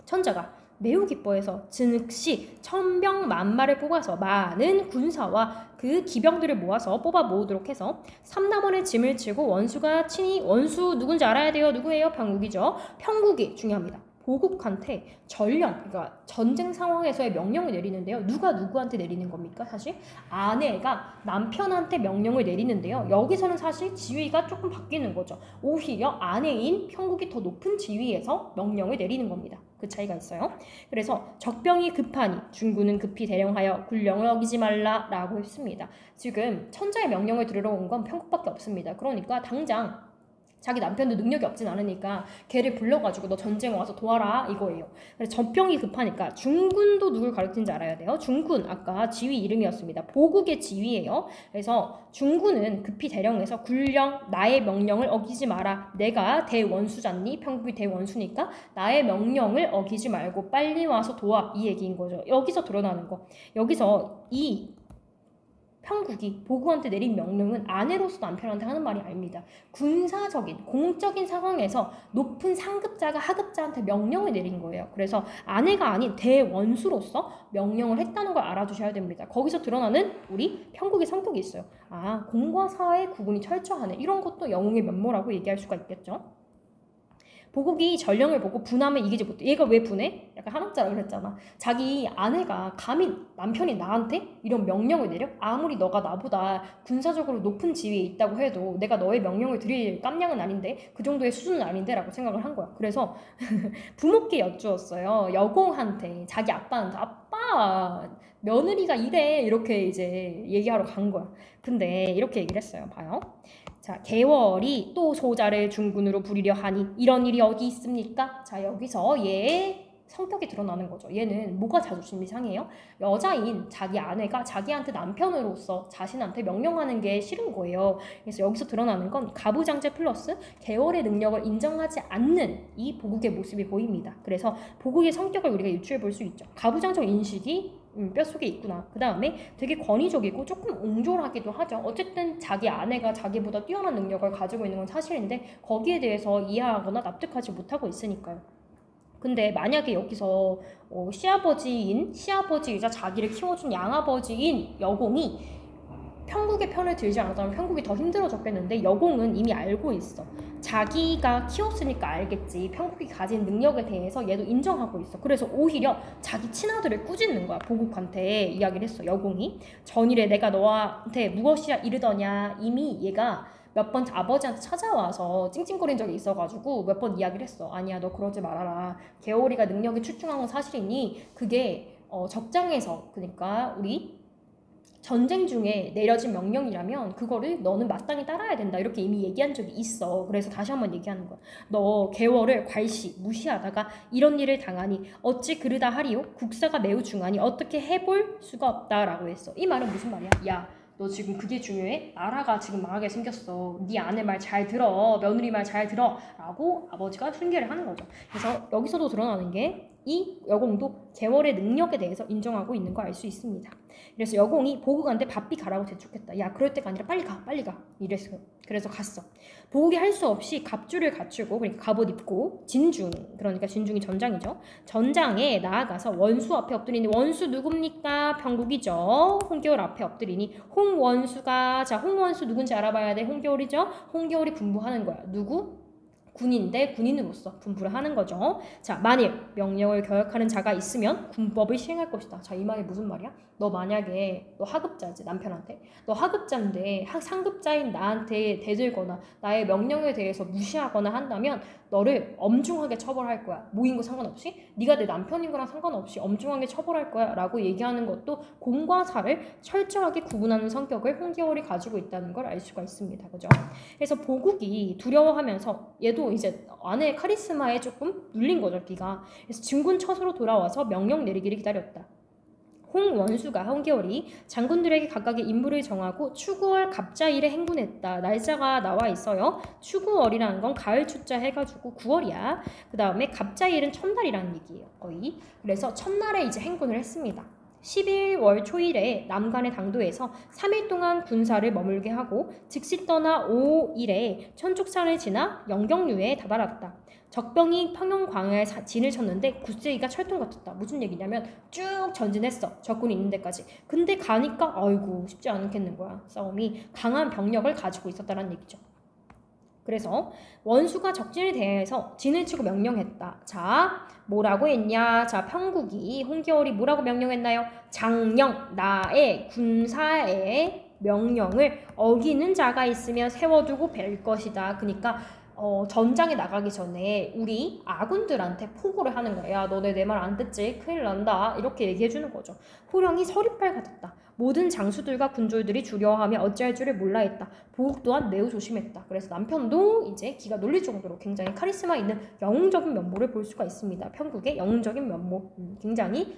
천자가 매우 기뻐해서 즉시 천병만마를 뽑아서 많은 군사와 그 기병들을 모아서 모으도록 해서 삼남원의 짐을 지고 원수가 친히, 원수 누군지 알아야 돼요. 누구예요? 편국이죠. 편국이 중요합니다. 보국한테 전령, 그러니까 전쟁 상황에서의 명령을 내리는데요. 누가 누구한테 내리는 겁니까? 사실 아내가 남편한테 명령을 내리는데요. 여기서는 사실 지위가 조금 바뀌는 거죠. 오히려 아내인 평국이 더 높은 지위에서 명령을 내리는 겁니다. 그 차이가 있어요. 그래서 적병이 급하니 중군은 급히 대령하여 군령을 어기지 말라라고 했습니다. 지금 천자의 명령을 들으러 온 건 평국밖에 없습니다. 그러니까 당장 자기 남편도 능력이 없진 않으니까 걔를 불러가지고 너 전쟁 와서 도와라 이거예요. 그래서 적병이 급하니까 중군도 누굴 가르치는지 알아야 돼요. 중군 아까 지위 이름이었습니다. 보국의 지위예요. 그래서 중군은 급히 대령해서 군령 나의 명령을 어기지 마라. 내가 대원수잖니? 평국이 대원수니까 나의 명령을 어기지 말고 빨리 와서 도와 이 얘기인 거죠. 여기서 드러나는 거. 여기서 이 평국이 보국한테 내린 명령은 아내로서 남편한테 하는 말이 아닙니다. 군사적인 공적인 상황에서 높은 상급자가 하급자한테 명령을 내린 거예요. 그래서 아내가 아닌 대원수로서 명령을 했다는 걸 알아두셔야 됩니다. 거기서 드러나는 우리 평국의 성격이 있어요. 아, 공과 사의 구분이 철저하네. 이런 것도 영웅의 면모라고 얘기할 수가 있겠죠. 보국이 전령을 보고 분하면 이기지 못해. 얘가 왜 분해? 약간 한옥자라 그랬잖아. 자기 아내가 감히 남편이 나한테 이런 명령을 내려? 아무리 너가 나보다 군사적으로 높은 지위에 있다고 해도 내가 너의 명령을 드릴 깜냥은 아닌데 그 정도의 수준은 아닌데 라고 생각을 한 거야. 그래서 부모께 여쭈었어요. 여공한테 자기 아빠한테 아빠 며느리가 이래 이렇게 이제 얘기하러 간 거야. 근데 이렇게 얘기를 했어요. 봐요. 자, 개월이 또 소자를 중군으로 부리려 하니 이런 일이 어디 있습니까? 자, 여기서 얘의 성격이 드러나는 거죠. 얘는 뭐가 자존심이 상해요? 여자인 자기 아내가 자기한테 남편으로서 자신한테 명령하는 게 싫은 거예요. 그래서 여기서 드러나는 건 가부장제 플러스 개월의 능력을 인정하지 않는 이 보국의 모습이 보입니다. 그래서 보국의 성격을 우리가 유추해 볼 수 있죠. 가부장적 인식이 뼛속에 있구나. 그 다음에 되게 권위적이고 조금 옹졸하기도 하죠. 어쨌든 자기 아내가 자기보다 뛰어난 능력을 가지고 있는 건 사실인데 거기에 대해서 이해하거나 납득하지 못하고 있으니까요. 근데 만약에 여기서 시아버지이자 자기를 키워준 양아버지인 여공이 평국의 편을 들지 않았다면 평국이 더 힘들어졌겠는데 여공은 이미 알고 있어. 자기가 키웠으니까 알겠지. 평국이 가진 능력에 대해서 얘도 인정하고 있어. 그래서 오히려 자기 친아들을 꾸짖는 거야. 보국한테 이야기를 했어. 여공이. 전일에 내가 너한테 무엇이라 이르더냐. 이미 얘가 몇 번 아버지한테 찾아와서 찡찡거린 적이 있어가지고 몇 번 이야기를 했어. 아니야 너 그러지 말아라. 개월이가 능력이 출중한 건 사실이니 그게 적장에서 그러니까 우리 전쟁 중에 내려진 명령이라면 그거를 너는 마땅히 따라야 된다 이렇게 이미 얘기한 적이 있어. 그래서 다시 한번 얘기하는 거야. 너 개월을 괄시 무시하다가 이런 일을 당하니 어찌 그르다 하리요? 국사가 매우 중하니 어떻게 해볼 수가 없다라고 했어. 이 말은 무슨 말이야? 야 너 지금 그게 중요해? 나라가 지금 망하게 생겼어. 네 아내 말 잘 들어. 며느리 말 잘 들어. 라고 아버지가 훈계를 하는 거죠. 그래서 여기서도 드러나는 게 이 여공도 개월의 능력에 대해서 인정하고 있는 거 알 수 있습니다. 그래서 여공이 보국한테 바삐 가라고 재촉했다. 야 그럴 때가 아니라 빨리 가 이랬어요. 그래서 갔어. 보국이 할 수 없이 갑주를 갖추고 그러니까 갑옷 입고 진중 그러니까 진중이 전장이죠. 전장에 나아가서 원수 앞에 엎드리니 원수 누굽니까? 평국이죠. 홍겨울 앞에 엎드리니 홍원수가 자 홍원수 누군지 알아봐야 돼. 홍겨울이죠. 홍겨울이 분부하는 거야. 누구? 군인데 군인으로서 분부를 하는 거죠. 자, 만일 명령을 거역하는 자가 있으면 군법을 시행할 것이다. 자, 이 말이 무슨 말이야? 너 만약에 너 하급자지 남편한테 너 하급자인데 상급자인 나한테 대들거나 나의 명령에 대해서 무시하거나 한다면 너를 엄중하게 처벌할 거야. 뭐인 거 상관없이 네가 내 남편인 거랑 상관없이 엄중하게 처벌할 거야 라고 얘기하는 것도 공과 사를 철저하게 구분하는 성격을 홍겨울이 가지고 있다는 걸 알 수가 있습니다. 그죠? 그래서 보국이 두려워하면서 얘도 이제 아내의 카리스마에 조금 눌린 거죠. 기가. 그래서 진군 처소로 돌아와서 명령 내리기를 기다렸다. 홍원수가 홍겨울이 장군들에게 각각의 임무를 정하고 추구월 갑자일에 행군했다. 날짜가 나와 있어요. 추구월이라는 건 가을 추자 해가지고 9월이야. 그 다음에 갑자일은 첫날이라는 얘기예요. 거의. 그래서 첫날에 이제 행군을 했습니다. 11월 초일에 남간의 당도에서 3일 동안 군사를 머물게 하고 즉시 떠나 5일에 천축산을 지나 영경류에 다다랐다. 적병이 평영 광야에 진을 쳤는데 굳세기가 철통 같았다. 무슨 얘기냐면 쭉 전진했어. 적군이 있는 데까지. 근데 가니까 아이고 쉽지 않겠는 거야. 싸움이 강한 병력을 가지고 있었다는 얘기죠. 그래서 원수가 적진에 대해서 진을 치고 명령했다. 자, 뭐라고 했냐? 자, 평국이 홍계월이 뭐라고 명령했나요? 장령, 나의 군사의 명령을 어기는 자가 있으면 세워두고 뵐 것이다. 그러니까 전장에 나가기 전에 우리 아군들한테 포고를 하는 거야. 야, 너네 내 말 안 듣지? 큰일 난다. 이렇게 얘기해 주는 거죠. 호령이 서리빨 같았다. 모든 장수들과 군졸들이 두려워하며 어찌할 줄을 몰라 했다. 보국 또한 매우 조심했다. 그래서 남편도 이제 기가 놀릴 정도로 굉장히 카리스마 있는 영웅적인 면모를 볼 수가 있습니다. 평국의 영웅적인 면모, 굉장히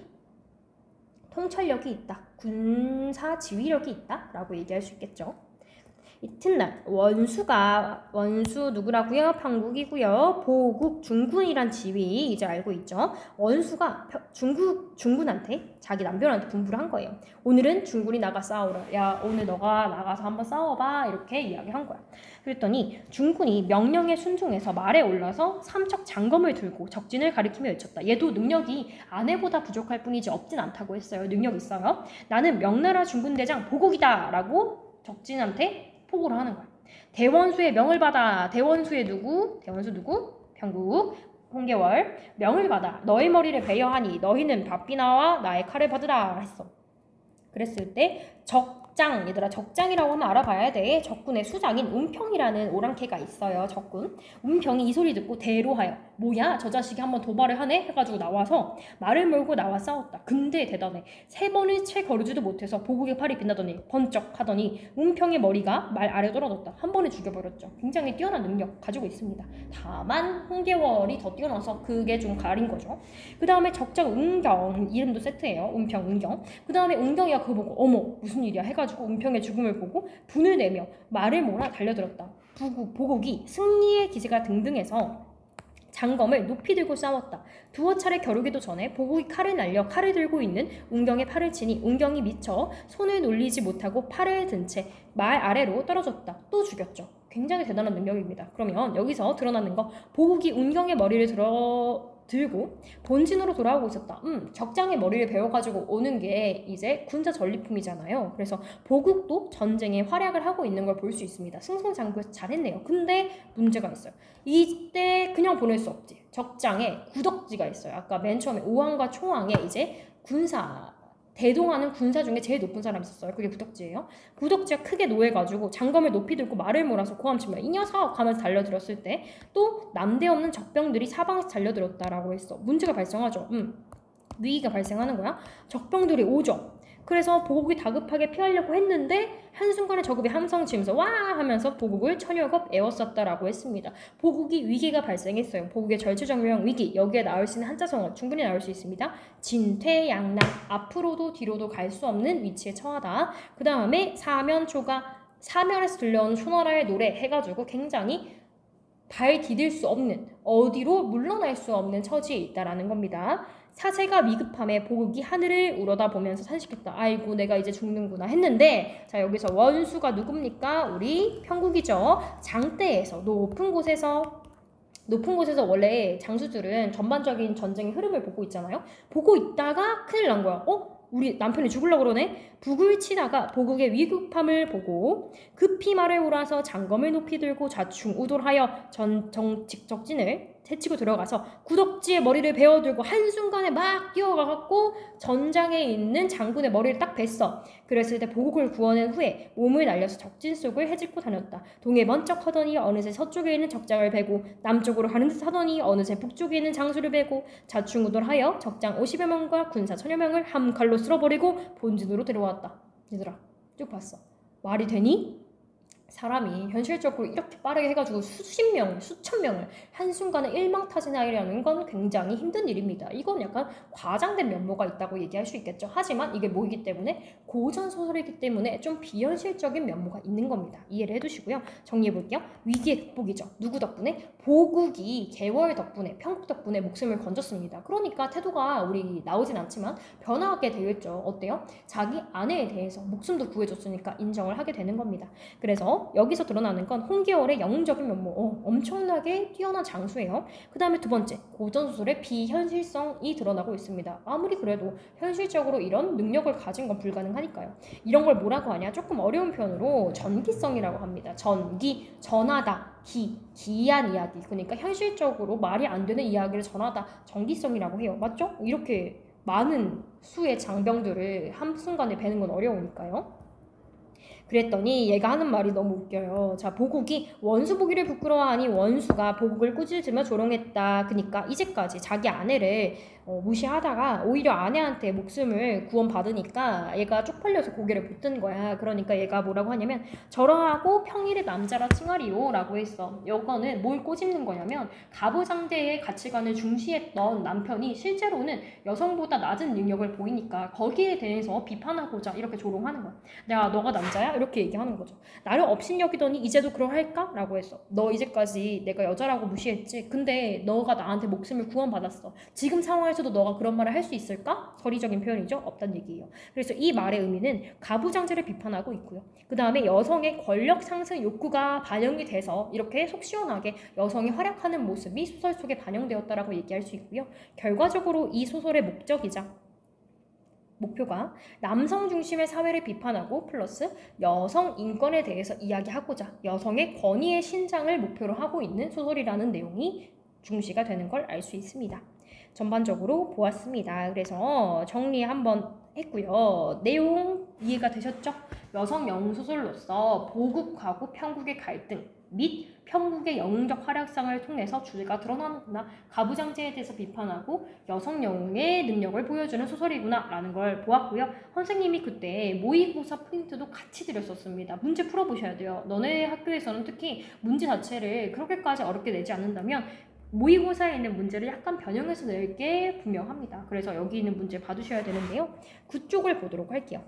통찰력이 있다. 군사 지휘력이 있다. 라고 얘기할 수 있겠죠. 이튿날 원수 누구라고요? 평국이고요. 보국 중군이란 지위 이제 알고 있죠. 원수가 중군한테 자기 남편한테 분부를 한 거예요. 오늘은 중군이 나가 싸우라. 야, 오늘 너가 나가서 한번 싸워봐. 이렇게 이야기한 거야. 그랬더니 중군이 명령에 순종해서 말에 올라서 삼척 장검을 들고 적진을 가리키며 외쳤다. 얘도 능력이 아내보다 부족할 뿐이지 없진 않다고 했어요. 능력 있어요. 나는 명나라 중군대장 보국이다. 라고 적진한테 포고를 하는 거야. 대원수의 명을 받아. 대원수의 누구? 대원수 누구? 평국 홍계월 명을 받아. 너의 머리를 베어하니 너희는 밥비나와 나의 칼을 받으라 했어. 그랬을 때 적장, 얘들아 적장이라고 하면 알아봐야 돼. 적군의 수장인 운평이라는 오랑캐가 있어요. 적군. 운평이 이 소리 듣고 대로하여 뭐야 저 자식이 한번 도발을 하네 해가지고 나와서 말을 몰고 나와 싸웠다. 근데 대단해. 3번을 채 거르지도 못해서 보국의 팔이 빛나더니 번쩍 하더니 운평의 머리가 말 아래 떨어졌다. 한 번에 죽여버렸죠. 굉장히 뛰어난 능력 가지고 있습니다. 다만 홍계월이 더 뛰어나서 그게 좀 가린 거죠. 그 다음에 적장 운경, 이름도 세트예요. 운평, 운경. 그 다음에 운경이가 그거 보고 어머 무슨 일이야 해가지고 운평의 죽음을 보고 분을 내며 말을 몰아 달려들었다. 보국이 승리의 기세가 등등해서 장검을 높이 들고 싸웠다. 두어 차례 겨루기도 전에 보국이 칼을 날려 칼을 들고 있는 운경의 팔을 치니 운경이 미쳐 손을 놀리지 못하고 팔을 든 채 말 아래로 떨어졌다. 또 죽였죠. 굉장히 대단한 능력입니다. 그러면 여기서 드러나는 거 보국이 운경의 머리를 들고 본진으로 돌아오고 있었다. 적장의 머리를 베어가지고 오는 게 이제 군사 전리품이잖아요. 그래서 보국도 전쟁에 활약을 하고 있는 걸 볼 수 있습니다. 승승장구해서 잘했네요. 근데 문제가 있어요. 이때 그냥 보낼 수 없지. 적장에 구덕지가 있어요. 아까 맨 처음에 오왕과 초왕에 이제 대동하는 군사 중에 제일 높은 사람이 있었어요. 그게 구덕지예요. 구덕지가 크게 노해가지고 장검을 높이 들고 말을 몰아서 고함치며 이 녀석 하면서 달려들었을 때 또 남대없는 적병들이 사방에서 달려들었다라고 했어. 문제가 발생하죠. 위기가 발생하는 거야. 적병들이 오죠. 그래서 보국이 다급하게 피하려고 했는데 한순간에 적읍이 함성치면서 와 하면서 보국을 천여겁 에워쌌다라고 했습니다. 보국이 위기가 발생했어요. 보국의 절체절명 위기. 여기에 나올 수 있는 한자성어 충분히 나올 수 있습니다. 진퇴양난. 앞으로도 뒤로도 갈 수 없는 위치에 처하다. 그 다음에 사면에서 들려오는 소나라의 노래 해가지고 굉장히 발 디딜 수 없는 어디로 물러날 수 없는 처지에 있다라는 겁니다. 사세가 위급함에 보국이 하늘을 우러다보면서 산식했다. 아이고 내가 이제 죽는구나 했는데 자 여기서 원수가 누굽니까? 우리 평국이죠. 장대에서 높은 곳에서 원래 장수들은 전반적인 전쟁의 흐름을 보고 있잖아요. 보고 있다가 큰일 난 거야. 우리 남편이 죽으려고 그러네? 북을 치다가 보국의 위급함을 보고 급히 말을 몰아서 장검을 높이 들고 좌충우돌하여 적진을 해치고 들어가서 구덕지의 머리를 베어들고 한순간에 막 뛰어가갖고 전장에 있는 장군의 머리를 딱 뱄어. 그랬을 때 보국을 구원한 후에 몸을 날려서 적진 속을 헤집고 다녔다. 동해 번쩍 하더니 어느새 서쪽에 있는 적장을 베고 남쪽으로 가는 듯 하더니 어느새 북쪽에 있는 장수를 베고 좌충우돌하여 적장 50여 명과 군사 1000여 명을 한 칼로 쓸어버리고 본진으로 데려왔다. 얘들아 쭉 봤어. 말이 되니? 사람이 현실적으로 이렇게 빠르게 해가지고 수십 명, 수천 명을 한순간에 일망타진하려는 건 굉장히 힘든 일입니다. 이건 약간 과장된 면모가 있다고 얘기할 수 있겠죠. 하지만 이게 뭐이기 때문에 고전소설이기 때문에 좀 비현실적인 면모가 있는 겁니다. 이해를 해두시고요. 정리해볼게요. 위기의 극복이죠. 누구 덕분에? 보국이 계월 덕분에, 평국 덕분에 목숨을 건졌습니다. 그러니까 태도가 우리 나오진 않지만 변화하게 되겠죠. 어때요? 자기 아내에 대해서 목숨도 구해줬으니까 인정을 하게 되는 겁니다. 그래서 그래서 여기서 드러나는 건 홍계열의 영웅적인 면모, 엄청나게 뛰어난 장수예요. 그 다음에 두 번째, 고전소설의 비현실성이 드러나고 있습니다. 아무리 그래도 현실적으로 이런 능력을 가진 건 불가능하니까요. 이런 걸 뭐라고 하냐? 조금 어려운 표현으로 전기성이라고 합니다. 전기, 전하다, 기이한 이야기. 그러니까 현실적으로 말이 안 되는 이야기를 전하다, 전기성이라고 해요. 맞죠? 이렇게 많은 수의 장병들을 한순간에 베는 건 어려우니까요. 그랬더니 얘가 하는 말이 너무 웃겨요. 자, 보국이 원수 보기를 부끄러워하니 원수가 보국을 꾸짖으며 조롱했다. 그러니까 이제까지 자기 아내를 무시하다가 오히려 아내한테 목숨을 구원받으니까 얘가 쪽팔려서 고개를 붙든 거야. 그러니까 얘가 뭐라고 하냐면 저러하고 평일에 남자라 칭하리요 라고 했어. 이거는 뭘 꼬집는 거냐면 가부장제의 가치관을 중시했던 남편이 실제로는 여성보다 낮은 능력을 보이니까 거기에 대해서 비판하고자 이렇게 조롱하는 거야. 야, 너가 남자야? 이렇게 얘기하는 거죠. 나를 업신여기더니 이제도 그러할까? 라고 했어. 너 이제까지 내가 여자라고 무시했지? 근데 너가 나한테 목숨을 구원받았어. 지금 상황에서도 너가 그런 말을 할 수 있을까? 서리적인 표현이죠. 없단 얘기예요. 그래서 이 말의 의미는 가부장제를 비판하고 있고요. 그 다음에 여성의 권력 상승 욕구가 반영이 돼서 이렇게 속 시원하게 여성이 활약하는 모습이 소설 속에 반영되었다라고 얘기할 수 있고요. 결과적으로 이 소설의 목표가 남성 중심의 사회를 비판하고 플러스 여성 인권에 대해서 이야기하고자 여성의 권위의 신장을 목표로 하고 있는 소설이라는 내용이 중시가 되는 걸 알 수 있습니다. 전반적으로 보았습니다. 그래서 정리 한번 했고요. 내용 이해가 되셨죠? 여성 영웅소설로서 보국하고 편국의 갈등 및 편국의 영웅적 활약상을 통해서 주제가 드러나는구나. 가부장제에 대해서 비판하고 여성 영웅의 능력을 보여주는 소설이구나 라는 걸 보았고요. 선생님이 그때 모의고사 포인트도 같이 드렸었습니다. 문제 풀어보셔야 돼요. 너네 학교에서는 특히 문제 자체를 그렇게까지 어렵게 내지 않는다면 모의고사에 있는 문제를 약간 변형해서 낼 게 분명합니다. 그래서 여기 있는 문제 봐두셔야 되는데요. 9쪽을 보도록 할게요.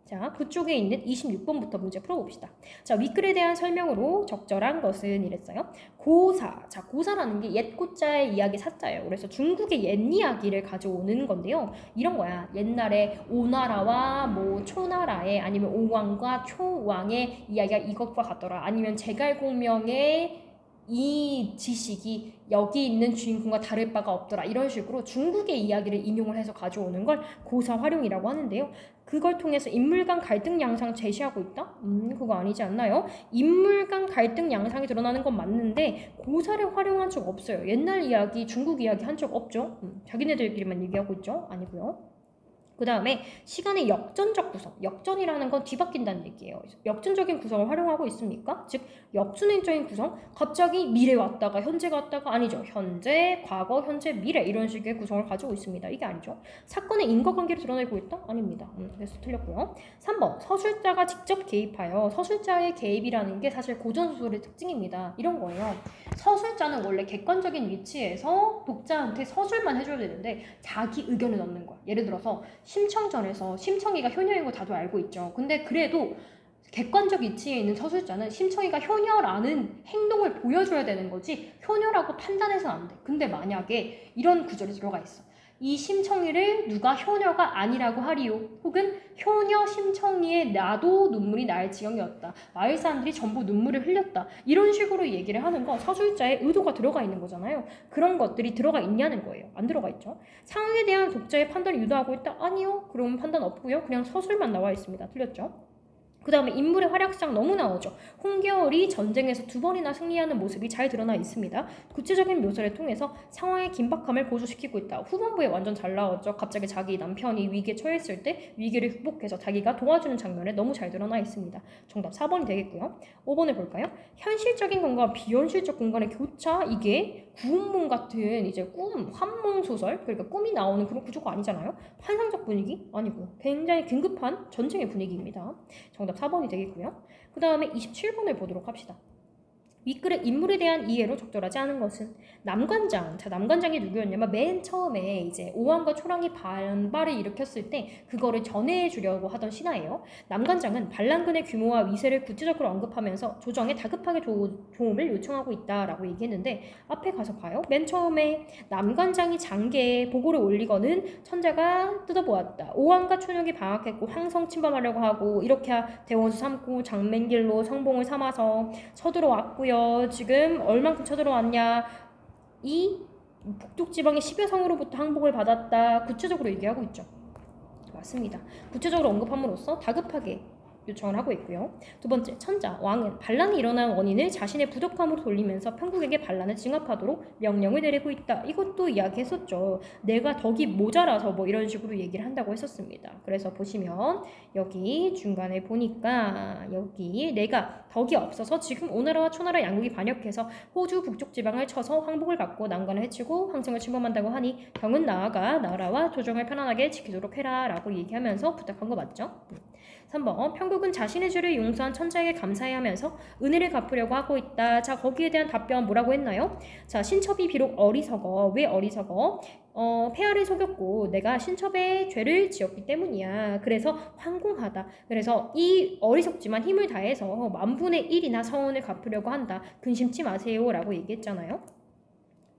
자, 그쪽에 있는 26번부터 문제 풀어봅시다. 자, 윗글에 대한 설명으로 적절한 것은 이랬어요. 고사. 자, 고사라는 게 옛 고자의 이야기 사자예요. 그래서 중국의 옛 이야기를 가져오는 건데요. 이런 거야. 옛날에 오나라와 뭐 초나라의 아니면 오왕과 초왕의 이야기가 이것과 같더라. 아니면 제갈공명의 이 지식이 여기 있는 주인공과 다를 바가 없더라. 이런 식으로 중국의 이야기를 인용을 해서 가져오는 걸 고사 활용이라고 하는데요. 그걸 통해서 인물 간 갈등 양상 제시하고 있다? 그거 아니지 않나요? 인물 간 갈등 양상이 드러나는 건 맞는데 고사를 활용한 적 없어요. 옛날 이야기, 중국 이야기 한 적 없죠? 자기네들끼리만 얘기하고 있죠? 아니고요. 그 다음에 시간의 역전적 구성. 역전이라는 건 뒤바뀐다는 얘기예요. 역전적인 구성을 활용하고 있습니까? 즉 역순환적인 구성. 갑자기 미래 왔다가 현재 갔다가 아니죠. 현재, 과거, 현재, 미래 이런 식의 구성을 가지고 있습니다. 이게 아니죠. 사건의 인과관계를 드러내고 있다? 아닙니다. 그래서 틀렸고요. 3번 서술자가 직접 개입하여 서술자의 개입이라는 게 사실 고전소설의 특징입니다. 이런 거예요. 서술자는 원래 객관적인 위치에서 독자한테 서술만 해줘야 되는데 자기 의견을 넣는 거야. 예를 들어서 심청전에서 심청이가 효녀인 거 다들 알고 있죠. 근데 그래도 객관적 위치에 있는 서술자는 심청이가 효녀라는 행동을 보여줘야 되는 거지 효녀라고 판단해서는 안 돼. 근데 만약에 이런 구절이 들어가 있어. 이 심청이를 누가 효녀가 아니라고 하리요. 혹은 효녀 심청이의 나도 눈물이 날 지경이었다. 마을 사람들이 전부 눈물을 흘렸다. 이런 식으로 얘기를 하는 건 서술자의 의도가 들어가 있는 거잖아요. 그런 것들이 들어가 있냐는 거예요. 안 들어가 있죠. 상황에 대한 독자의 판단을 유도하고 있다? 아니요. 그럼 판단 없고요. 그냥 서술만 나와 있습니다. 틀렸죠? 그 다음에 인물의 활약상 너무 나오죠. 홍계월이 전쟁에서 2번이나 승리하는 모습이 잘 드러나 있습니다. 구체적인 묘사를 통해서 상황의 긴박함을 고조시키고 있다. 후반부에 완전 잘 나왔죠. 갑자기 자기 남편이 위기에 처했을 때 위기를 극복해서 자기가 도와주는 장면에 너무 잘 드러나 있습니다. 정답 4번이 되겠고요. 5번을 볼까요? 현실적인 공간과 비현실적 공간의 교차. 이게 구운몽 같은 이제 환몽 소설, 그러니까 꿈이 나오는 그런 구조가 아니잖아요. 환상적 분위기? 아니고 굉장히 긴급한 전쟁의 분위기입니다. 정답 4번이 되겠고요. 그 다음에 27번을 보도록 합시다. 윗글의 인물에 대한 이해로 적절하지 않은 것은 남관장. 자, 남관장이 누구였냐면 맨 처음에 이제 오왕과 초랑이 반발을 일으켰을 때 그거를 전해주려고 하던 신하예요. 남관장은 반란군의 규모와 위세를 구체적으로 언급하면서 조정에 다급하게 도움을 요청하고 있다라고 얘기했는데 앞에 가서 봐요. 맨 처음에 남관장이 장계에 보고를 올리거는 천자가 뜯어보았다. 오왕과 춘역이 방학했고 황성 침범하려고 하고 이렇게 대원수 삼고 장맹길로 성봉을 삼아서 쳐들어왔고요. 지금 얼만큼 쳐들어왔냐. 이 북쪽 지방의 10여 성으로부터 항복을 받았다. 구체적으로 얘기하고 있죠. 맞습니다. 구체적으로 언급함으로써 다급하게 요청을 하고 있고요. 두 번째, 천자, 왕은 반란이 일어난 원인을 자신의 부족함으로 돌리면서 평국에게 반란을 증압하도록 명령을 내리고 있다. 이것도 이야기했었죠. 내가 덕이 모자라서 뭐 이런 식으로 얘기를 한다고 했었습니다. 그래서 보시면 여기 중간에 보니까 여기 내가 덕이 없어서 지금 오나라와 초나라 양국이 반역해서 호주 북쪽 지방을 쳐서 황복을 받고 난관을 해치고 황성을 침범한다고 하니 형은 나아가 나라와 조정을 편안하게 지키도록 해라 라고 얘기하면서 부탁한 거 맞죠? 3번, 평국은 자신의 죄를 용서한 천자에게 감사해 하면서 은혜를 갚으려고 하고 있다. 자, 거기에 대한 답변 뭐라고 했나요? 자, 신첩이 비록 어리석어. 왜 어리석어? 폐하를 속였고 내가 신첩의 죄를 지었기 때문이야. 그래서 황공하다. 그래서 이 어리석지만 힘을 다해서 만분의 1이나 서원을 갚으려고 한다. 근심치 마세요 라고 얘기했잖아요.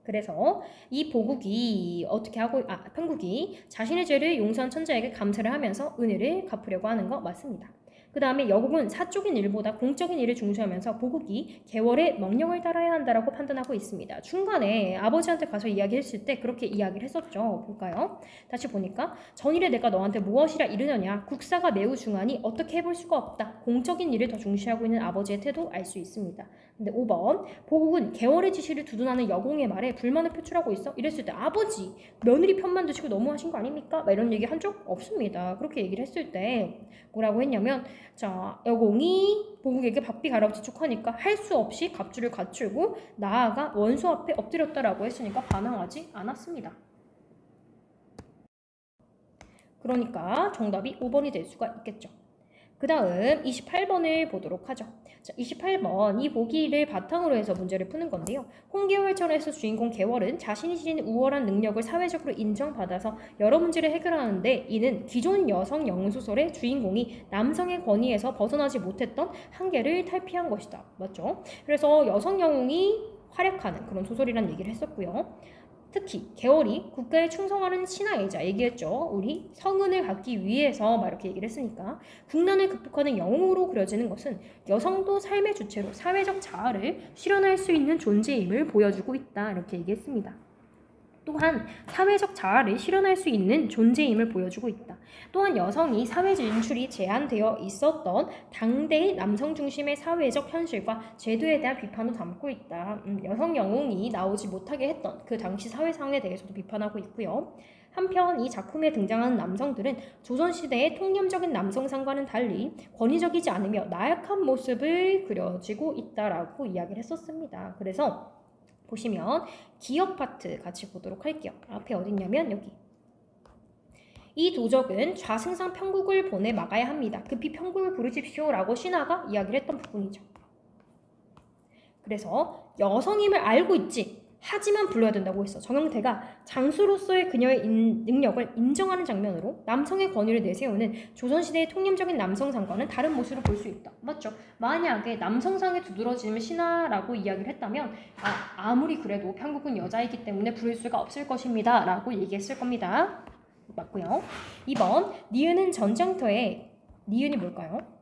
그래서 이 보국이 어떻게 하고 평국이 자신의 죄를 용서한 천자에게 감사를 하면서 은혜를 갚으려고 하는 거 맞습니다. 그 다음에 여국은 사적인 일보다 공적인 일을 중시하면서 보국이 개월의 명령을 따라야 한다라고 판단하고 있습니다. 중간에 아버지한테 가서 이야기했을 때 그렇게 이야기를 했었죠. 볼까요? 다시 보니까 전일에 내가 너한테 무엇이라 이르느냐. 국사가 매우 중하니 어떻게 해볼 수가 없다. 공적인 일을 더 중시하고 있는 아버지의 태도 알 수 있습니다. 근데 5번, 보국은 개월의 지시를 두둔하는 여공의 말에 불만을 표출하고 있어. 이랬을 때 아버지 며느리 편만 드시고 너무하신 거 아닙니까? 막 이런 얘기 한 적 없습니다. 그렇게 얘기를 했을 때 뭐라고 했냐면 자, 여공이 보국에게 바삐 가라고 지촉하니까 할 수 없이 갑주를 갖추고 나아가 원수 앞에 엎드렸다라고 했으니까 반항하지 않았습니다. 그러니까 정답이 5번이 될 수가 있겠죠. 그 다음 28번을 보도록 하죠. 자, 28번 이 보기를 바탕으로 해서 문제를 푸는 건데요. 홍계월전에서 주인공 계월은 자신이 지닌 우월한 능력을 사회적으로 인정받아서 여러 문제를 해결하는데 이는 기존 여성 영웅소설의 주인공이 남성의 권위에서 벗어나지 못했던 한계를 탈피한 것이다. 맞죠? 그래서 여성 영웅이 활약하는 그런 소설이란 얘기를 했었고요. 특히 계월이 국가에 충성하는 신하이자 얘기했죠. 우리 성은을 갖기 위해서 막 이렇게 얘기를 했으니까 국난을 극복하는 영웅으로 그려지는 것은 여성도 삶의 주체로 사회적 자아를 실현할 수 있는 존재임을 보여주고 있다. 이렇게 얘기했습니다. 또한 사회적 자아를 실현할 수 있는 존재임을 보여주고 있다. 또한 여성이 사회 진출이 제한되어 있었던 당대의 남성 중심의 사회적 현실과 제도에 대한 비판을 담고 있다. 여성 영웅이 나오지 못하게 했던 그 당시 사회상에 대해서도 비판하고 있고요. 한편 이 작품에 등장하는 남성들은 조선시대의 통념적인 남성상과는 달리 권위적이지 않으며 나약한 모습을 그려지고 있다라고 이야기를 했었습니다. 그래서 보시면 기억 파트 같이 보도록 할게요. 앞에 어딨냐면 여기. 이 도적은 좌승상 평국을 보내 막아야 합니다. 급히 평국을 부르십시오 라고 신하가 이야기를 했던 부분이죠. 그래서 여성임을 알고 있지. 하지만 불러야 된다고 했어. 정영태가 장수로서의 그녀의 능력을 인정하는 장면으로 남성의 권위를 내세우는 조선시대의 통념적인 남성상과는 다른 모습을 볼 수 있다. 맞죠? 만약에 남성상에 두드러지는 신하라고 이야기를 했다면 아무리 그래도 평국은 여자이기 때문에 부를 수가 없을 것입니다. 라고 얘기했을 겁니다. 맞고요. 2번 니은은 전쟁터에 니은이 뭘까요?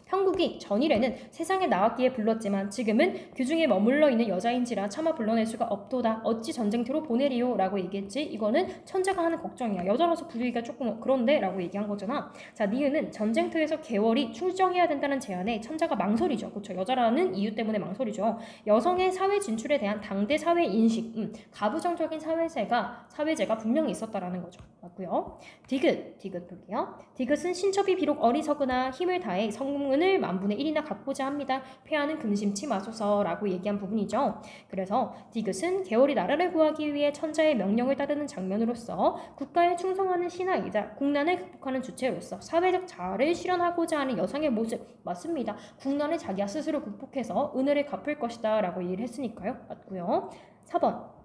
평국이 전일에는 세상에 나왔기에 불렀지만 지금은 규중에 머물러 있는 여자인지라 차마 불러낼 수가 없도다. 어찌 전쟁터로 보내리요? 라고 얘기했지. 이거는 천자가 하는 걱정이야. 여자라서 부르기가 조금 그런데? 라고 얘기한 거잖아. 자, 니은은 전쟁터에서 계월이 출정해야 된다는 제안에 천자가 망설이죠. 그렇죠. 여자라는 이유 때문에 망설이죠. 여성의 사회 진출에 대한 당대 사회 인식, 가부장적인 사회제가 분명히 있었다라는 거죠. 맞고요. 디귿 볼게요. 디귿은 신첩이 비록 어리석으나 힘을 다해 성문을 만분의 1이나 갖고자 합니다. 폐하는 근심치 마소서라고 얘기한 부분이죠. 그래서 디귿은 개월이 나라를 구하기 위해 천자의 명령을 따르는 장면으로서 국가에 충성하는 신하이자 국난을 극복하는 주체로서 사회적 자아를 실현하고자 하는 여성의 모습 맞습니다. 국난을 자기가 스스로 극복해서 은혜를 갚을 것이다 라고 얘기를 했으니까요. 맞고요. 4번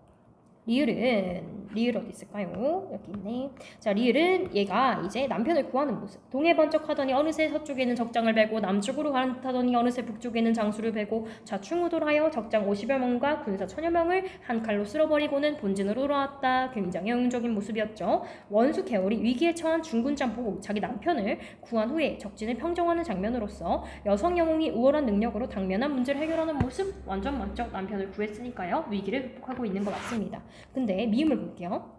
리을 어디 있을까요? 여기 있네. 자, 리을은 얘가 이제 남편을 구하는 모습. 동해번쩍하더니 어느새 서쪽에는 적장을 베고 남쪽으로 가타더니 어느새 북쪽에는 장수를 베고 좌충우돌하여 적장 50여 명과 군사 1000여 명을 한 칼로 쓸어버리고는 본진으로 돌아왔다. 굉장히 영웅적인 모습이었죠. 원수 개월이 위기에 처한 중군장 보고 자기 남편을 구한 후에 적진을 평정하는 장면으로서 여성 영웅이 우월한 능력으로 당면한 문제를 해결하는 모습 완전 멋져. 남편을 구했으니까요. 위기를 극복하고 있는 것 같습니다. 근데 미음을 볼게요.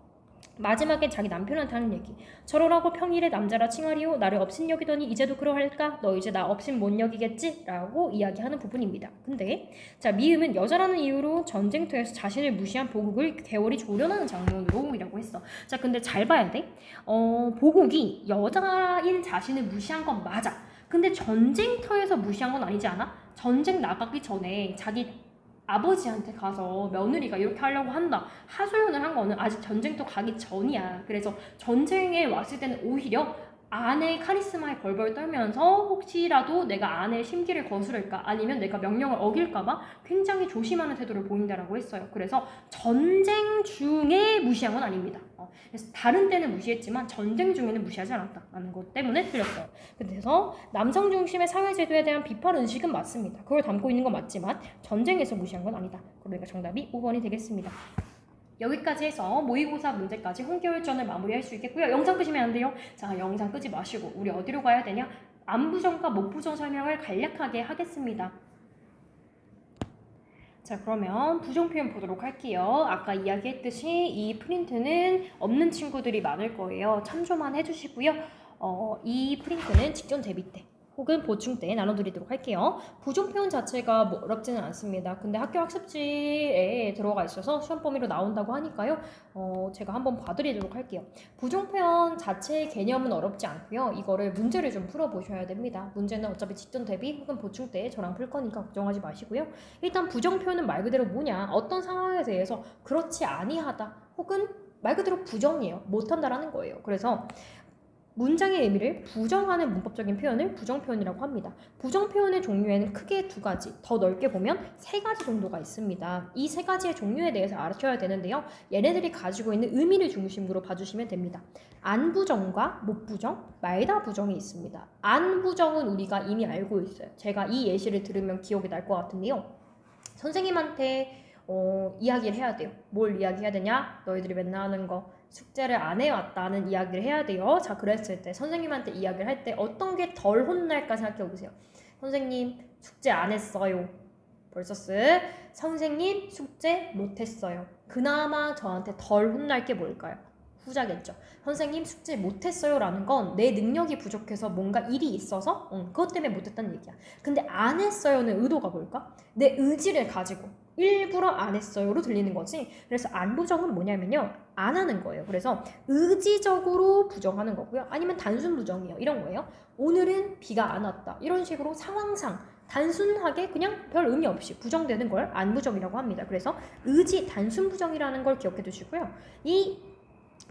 마지막에 자기 남편한테 하는 얘기. 저러라고 평일에 남자라 칭하리오. 나를 업신 여기더니 이제도 그러할까? 너 이제 나 업신 못 여기겠지? 라고 이야기하는 부분입니다. 근데 자, 미음은 여자라는 이유로 전쟁터에서 자신을 무시한 보국을 개월이 조련하는 장면으로 이라고 했어. 자, 근데 잘 봐야 돼. 보국이 여자인 자신을 무시한 건 맞아. 근데 전쟁터에서 무시한 건 아니지 않아? 전쟁 나가기 전에 자기 아버지한테 가서 며느리가 이렇게 하려고 한다. 하소연을 한 거는 아직 전쟁터 가기 전이야. 그래서 전쟁에 왔을 때는 오히려 아내의 카리스마에 벌벌 떨면서 혹시라도 내가 아내의 심기를 거스를까 아니면 내가 명령을 어길까봐 굉장히 조심하는 태도를 보인다라고 했어요. 그래서 전쟁 중에 무시한 건 아닙니다. 그래서 다른 때는 무시했지만 전쟁 중에는 무시하지 않았다라는 것 때문에 틀렸어요. 그래서 남성 중심의 사회제도에 대한 비판 의식은 맞습니다. 그걸 담고 있는 건 맞지만 전쟁에서 무시한 건 아니다. 그러니까 정답이 5번이 되겠습니다. 여기까지 해서 모의고사 문제까지 홍계월전을 마무리할 수 있겠고요. 영상 끄시면 안 돼요. 자, 영상 끄지 마시고 우리 어디로 가야 되냐? 안부정과 목부정 설명을 간략하게 하겠습니다. 자, 그러면 부정 표현 보도록 할게요. 아까 이야기했듯이 이 프린트는 없는 친구들이 많을 거예요. 참조만 해주시고요. 이 프린트는 직전 대비 때 혹은 보충 때 나눠드리도록 할게요. 부정 표현 자체가 뭐 어렵지는 않습니다. 근데 학교 학습지에 들어가 있어서 시험 범위로 나온다고 하니까요. 제가 한번 봐드리도록 할게요. 부정 표현 자체의 개념은 어렵지 않고요. 이거를 문제를 좀 풀어보셔야 됩니다. 문제는 어차피 직전 대비 혹은 보충 때 저랑 풀 거니까 걱정하지 마시고요. 일단 부정 표현은 말 그대로 뭐냐? 어떤 상황에 대해서 그렇지 아니하다 혹은 말 그대로 부정이에요. 못한다라는 거예요. 그래서 문장의 의미를 부정하는 문법적인 표현을 부정 표현이라고 합니다. 부정 표현의 종류에는 크게 두 가지, 더 넓게 보면 세 가지 정도가 있습니다. 이 세 가지의 종류에 대해서 아셔야 되는데요. 얘네들이 가지고 있는 의미를 중심으로 봐주시면 됩니다. 안부정과 못부정, 말다부정이 있습니다. 안부정은 우리가 이미 알고 있어요. 제가 이 예시를 들으면 기억이 날 것 같은데요. 선생님한테 이야기를 해야 돼요. 뭘 이야기해야 되냐? 너희들이 맨날 하는 거. 숙제를 안 해왔다는 이야기를 해야 돼요. 자, 그랬을 때 선생님한테 이야기를 할 때 어떤 게 덜 혼날까 생각해 보세요. 선생님 숙제 안 했어요. 벌써 선생님 숙제 못했어요. 그나마 저한테 덜 혼날 게 뭘까요? 후자겠죠. 선생님 숙제 못했어요 라는 건 내 능력이 부족해서 뭔가 일이 있어서 그것 때문에 못했다는 얘기야. 근데 안 했어요는 의도가 뭘까? 내 의지를 가지고 일부러 안 했어요로 들리는 거지. 그래서 안부정은 뭐냐면요, 안 하는 거예요. 그래서 의지적으로 부정하는 거고요. 아니면 단순 부정이에요. 이런 거예요. 오늘은 비가 안 왔다. 이런 식으로 상황상 단순하게 그냥 별 의미 없이 부정되는 걸 안부정이라고 합니다. 그래서 의지 단순 부정이라는 걸 기억해 두시고요. 이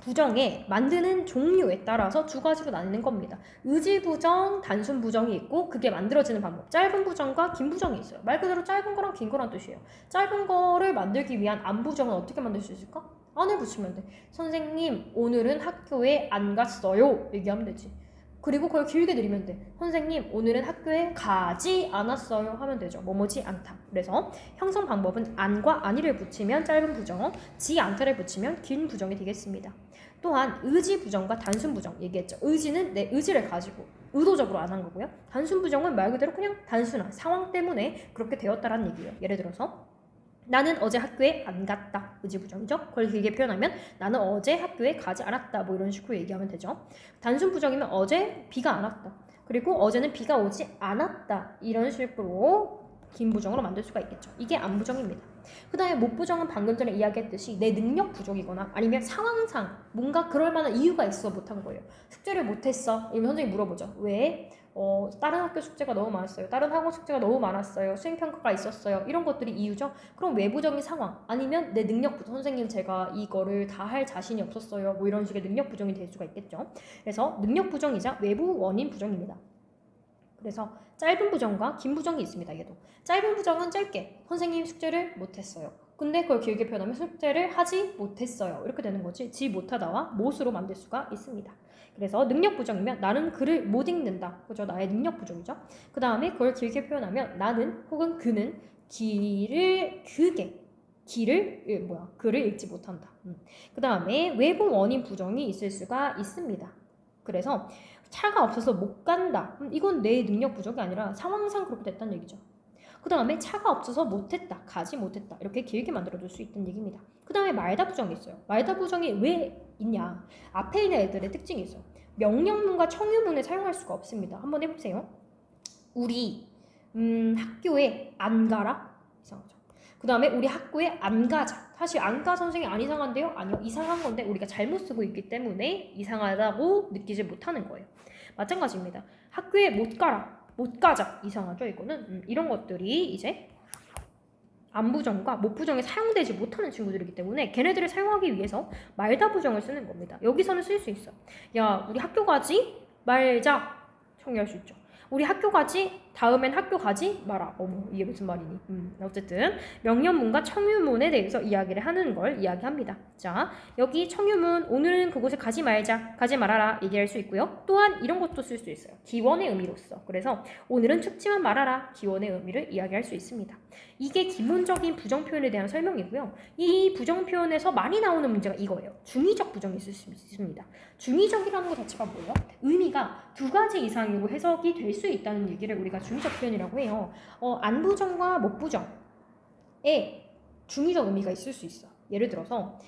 부정에 만드는 종류에 따라서 두 가지로 나뉘는 겁니다. 의지 부정, 단순 부정이 있고 그게 만들어지는 방법. 짧은 부정과 긴 부정이 있어요. 말 그대로 짧은 거랑 긴 거란 뜻이에요. 짧은 거를 만들기 위한 안 부정은 어떻게 만들 수 있을까? 안을 붙이면 돼. 선생님 오늘은 학교에 안 갔어요. 얘기하면 되지. 그리고 그걸 길게 들이면 돼. 선생님 오늘은 학교에 가지 않았어요 하면 되죠. 뭐뭐지 않다. 그래서 형성 방법은 안과 아니를 붙이면 짧은 부정, 지 않다를 붙이면 긴 부정이 되겠습니다. 또한 의지 부정과 단순 부정 얘기했죠. 의지는 내 의지를 가지고 의도적으로 안 한 거고요. 단순 부정은 말 그대로 그냥 단순한 상황 때문에 그렇게 되었다라는 얘기예요. 예를 들어서 나는 어제 학교에 안 갔다. 의지 부정이죠. 그걸 길게 표현하면 나는 어제 학교에 가지 않았다. 뭐 이런 식으로 얘기하면 되죠. 단순 부정이면 어제 비가 안 왔다. 그리고 어제는 비가 오지 않았다. 이런 식으로 긴 부정으로 만들 수가 있겠죠. 이게 안 부정입니다. 그 다음에 못 부정은 방금 전에 이야기했듯이 내 능력 부족이거나 아니면 상황상 뭔가 그럴 만한 이유가 있어 못한 거예요. 숙제를 못했어. 이러면 선생님이 물어보죠. 왜? 다른 학교 숙제가 너무 많았어요. 다른 학원 숙제가 너무 많았어요. 수행평가가 있었어요. 이런 것들이 이유죠. 그럼 외부적인 상황 아니면 내 능력 부족. 선생님 제가 이거를 다 할 자신이 없었어요. 뭐 이런 식의 능력 부정이 될 수가 있겠죠. 그래서 능력 부정이자 외부 원인 부정입니다. 그래서 짧은 부정과 긴 부정이 있습니다. 얘도 짧은 부정은 짧게 선생님 숙제를 못했어요. 근데 그걸 길게 표현하면 숙제를 하지 못했어요. 이렇게 되는 거지. 지 못하다와 못으로 만들 수가 있습니다. 그래서 능력 부정이면 나는 글을 못 읽는다. 그죠? 나의 능력 부족이죠. 그 다음에 그걸 길게 표현하면 나는 혹은 그는 글을 읽지 못한다. 그 다음에 외부 원인 부정이 있을 수가 있습니다. 그래서 차가 없어서 못 간다. 이건 내 능력 부족이 아니라 상황상 그렇게 됐다는 얘기죠. 그 다음에 차가 없어서 못했다. 가지 못했다. 이렇게 길게 만들어줄 수 있다는 얘기입니다. 그 다음에 말다 부정이 있어요. 말다 부정이 왜 있냐. 앞에 있는 애들의 특징이 있어요. 명령문과 청유문을 사용할 수가 없습니다. 한번 해보세요. 우리 학교에 안 가라? 이상하죠. 그 다음에 우리 학교에 안 가자. 사실 안 가 선생님 안 이상한데요? 아니요. 이상한 건데 우리가 잘못 쓰고 있기 때문에 이상하다고 느끼지 못하는 거예요. 마찬가지입니다. 학교에 못 가라. 못 가자. 이상하죠? 이거는 이런 것들이 이제 안부정과 못부정에 사용되지 못하는 친구들이기 때문에 걔네들을 사용하기 위해서 말다 부정을 쓰는 겁니다. 여기서는 쓸 수 있어. 야, 우리 학교 가지 말자. 청유할 수 있죠. 우리 학교 가지 다음엔 학교 가지 마라. 어머, 이게 무슨 말이니? 어쨌든 명령문과 청유문에 대해서 이야기를 하는 걸 이야기합니다. 자, 여기 청유문 오늘은 그곳에 가지 말자, 가지 말아라 얘기할 수 있고요. 또한 이런 것도 쓸 수 있어요. 기원의 의미로서. 그래서 오늘은 춥지만 말아라 기원의 의미를 이야기할 수 있습니다. 이게 기본적인 부정 표현에 대한 설명이고요. 이 부정 표현에서 많이 나오는 문제가 이거예요. 중의적 부정이 있을 수 있습니다. 중의적이라는 것 자체가 뭐예요? 의미가 두 가지 이상으로 해석이 될 수 있다는 얘기를 우리가 중의적 표현이라고 해요. 안부정과 못부정에 중의적 의미가 있을 수 있어. 예를 들어서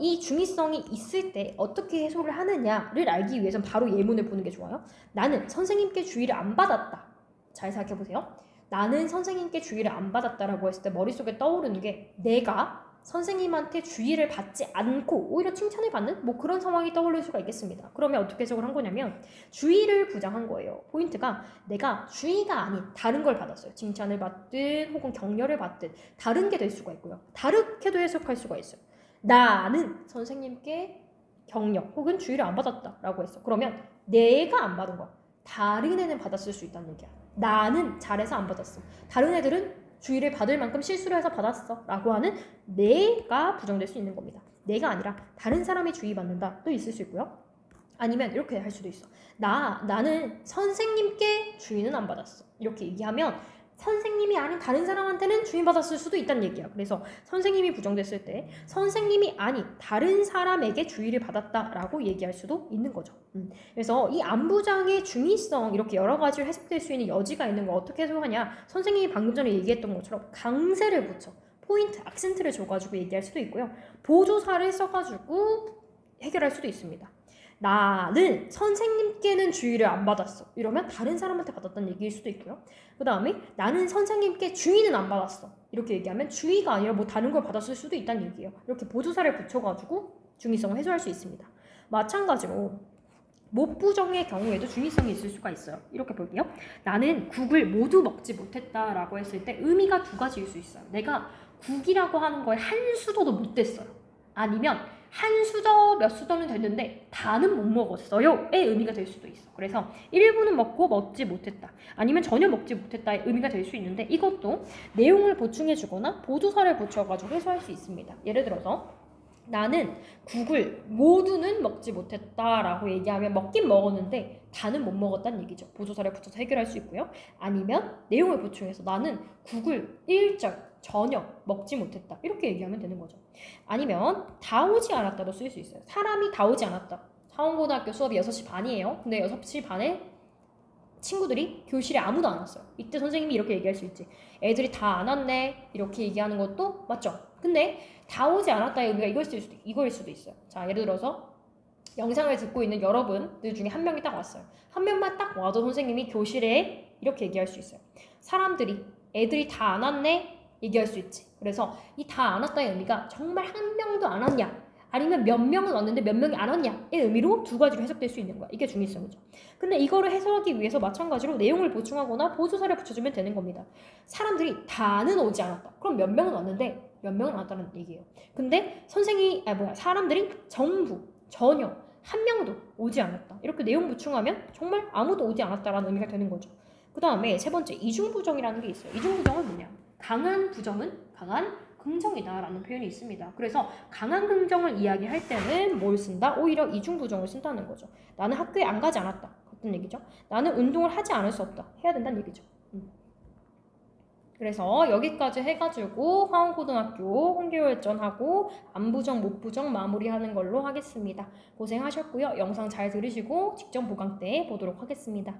이 중의성이 있을 때 어떻게 해석을 하느냐를 알기 위해서는 바로 예문을 보는 게 좋아요. 나는 선생님께 주의를 안 받았다. 잘 생각해보세요. 나는 선생님께 주의를 안 받았다라고 했을 때 머릿속에 떠오르는 게 내가 선생님한테 주의를 받지 않고 오히려 칭찬을 받는 뭐 그런 상황이 떠올릴 수가 있겠습니다. 그러면 어떻게 해석을 한 거냐면 주의를 부정한 거예요. 포인트가 내가 주의가 아닌 다른 걸 받았어요. 칭찬을 받든 혹은 격려를 받든 다른 게 될 수가 있고요. 다르게도 해석할 수가 있어요. 나는 선생님께 격려 혹은 주의를 안 받았다라고 했어. 그러면 내가 안 받은 거 다른 애는 받았을 수 있다는 얘기야. 나는 잘해서 안 받았어. 다른 애들은 주의를 받을 만큼 실수를 해서 받았어 라고 하는 내가 부정될 수 있는 겁니다. 내가 아니라 다른 사람이 주의받는다 또 있을 수 있고요. 아니면 이렇게 할 수도 있어. 나는 선생님께 주의는 안 받았어. 이렇게 얘기하면 선생님이 아닌 다른 사람한테는 주의받았을 수도 있다는 얘기야. 그래서 선생님이 부정됐을 때 선생님이 아닌 다른 사람에게 주의를 받았다라고 얘기할 수도 있는 거죠. 그래서 이 안부정의 중의성 이렇게 여러 가지로 해석될 수 있는 여지가 있는 걸 어떻게 해석하냐. 선생님이 방금 전에 얘기했던 것처럼 강세를 붙여 포인트, 악센트를 줘가지고 얘기할 수도 있고요. 보조사를 써가지고 해결할 수도 있습니다. 나는 선생님께는 주의를 안 받았어. 이러면 다른 사람한테 받았다는 얘기일 수도 있고요. 그 다음에 나는 선생님께 주의는 안 받았어. 이렇게 얘기하면 주의가 아니라 뭐 다른 걸 받았을 수도 있다는 얘기예요. 이렇게 보조사를 붙여가지고 중의성을 해소할 수 있습니다. 마찬가지로 못부정의 경우에도 중의성이 있을 수가 있어요. 이렇게 볼게요. 나는 국을 모두 먹지 못했다라고 했을 때 의미가 두 가지일 수 있어요. 내가 국이라고 하는 거에 한 수도도 못 됐어요. 아니면 한 수저 몇 수저는 됐는데 다는 못 먹었어요 의 의미가 될 수도 있어. 그래서 일부는 먹고 먹지 못했다 아니면 전혀 먹지 못했다의 의미가 될 수 있는데 이것도 내용을 보충해 주거나 보조사를 붙여가지고 해소할 수 있습니다. 예를 들어서 나는 국을 모두는 먹지 못했다라고 얘기하면 먹긴 먹었는데 다는 못 먹었다는 얘기죠. 보조사를 붙여서 해결할 수 있고요. 아니면 내용을 보충해서 나는 국을 일절 전혀 먹지 못했다 이렇게 얘기하면 되는 거죠. 아니면 다 오지 않았다도 쓸 수 있어요. 사람이 다 오지 않았다. 사원고등학교 수업이 6시 반이에요. 근데 6시 반에 친구들이 교실에 아무도 안 왔어요. 이때 선생님이 이렇게 얘기할 수 있지. 애들이 다 안 왔네 이렇게 얘기하는 것도 맞죠. 근데 다 오지 않았다의 의미가 이거일 수도 있어요. 자, 예를 들어서 영상을 듣고 있는 여러분들 중에 한 명이 딱 왔어요. 한 명만 딱 와도 선생님이 교실에 이렇게 얘기할 수 있어요. 사람들이 애들이 다 안 왔네? 얘기할 수 있지. 그래서 이 다 안 왔다의 의미가 정말 한 명도 안 왔냐? 아니면 몇 명은 왔는데 몇 명이 안 왔냐의 의미로 두 가지로 해석될 수 있는 거야. 이게 중의성이죠. 근데 이거를 해석하기 위해서 마찬가지로 내용을 보충하거나 보조사를 붙여주면 되는 겁니다. 사람들이 다는 오지 않았다. 그럼 몇 명은 왔는데 몇 명은 안 왔다는 얘기예요. 근데 사람들이 전혀 한 명도 오지 않았다. 이렇게 내용 보충하면 정말 아무도 오지 않았다라는 의미가 되는 거죠. 그 다음에 세 번째 이중부정이라는 게 있어요. 이중부정은 뭐냐? 강한 부정은 강한 긍정이다 라는 표현이 있습니다. 그래서 강한 긍정을 이야기할 때는 뭘 쓴다? 오히려 이중부정을 쓴다는 거죠. 나는 학교에 안 가지 않았다. 같은 얘기죠. 나는 운동을 하지 않을 수 없다. 해야 된다는 얘기죠. 그래서 여기까지 해가지고 화원고등학교 홍계열전하고 안부정, 못부정 마무리하는 걸로 하겠습니다. 고생하셨고요. 영상 잘 들으시고 직전 보강 때 보도록 하겠습니다.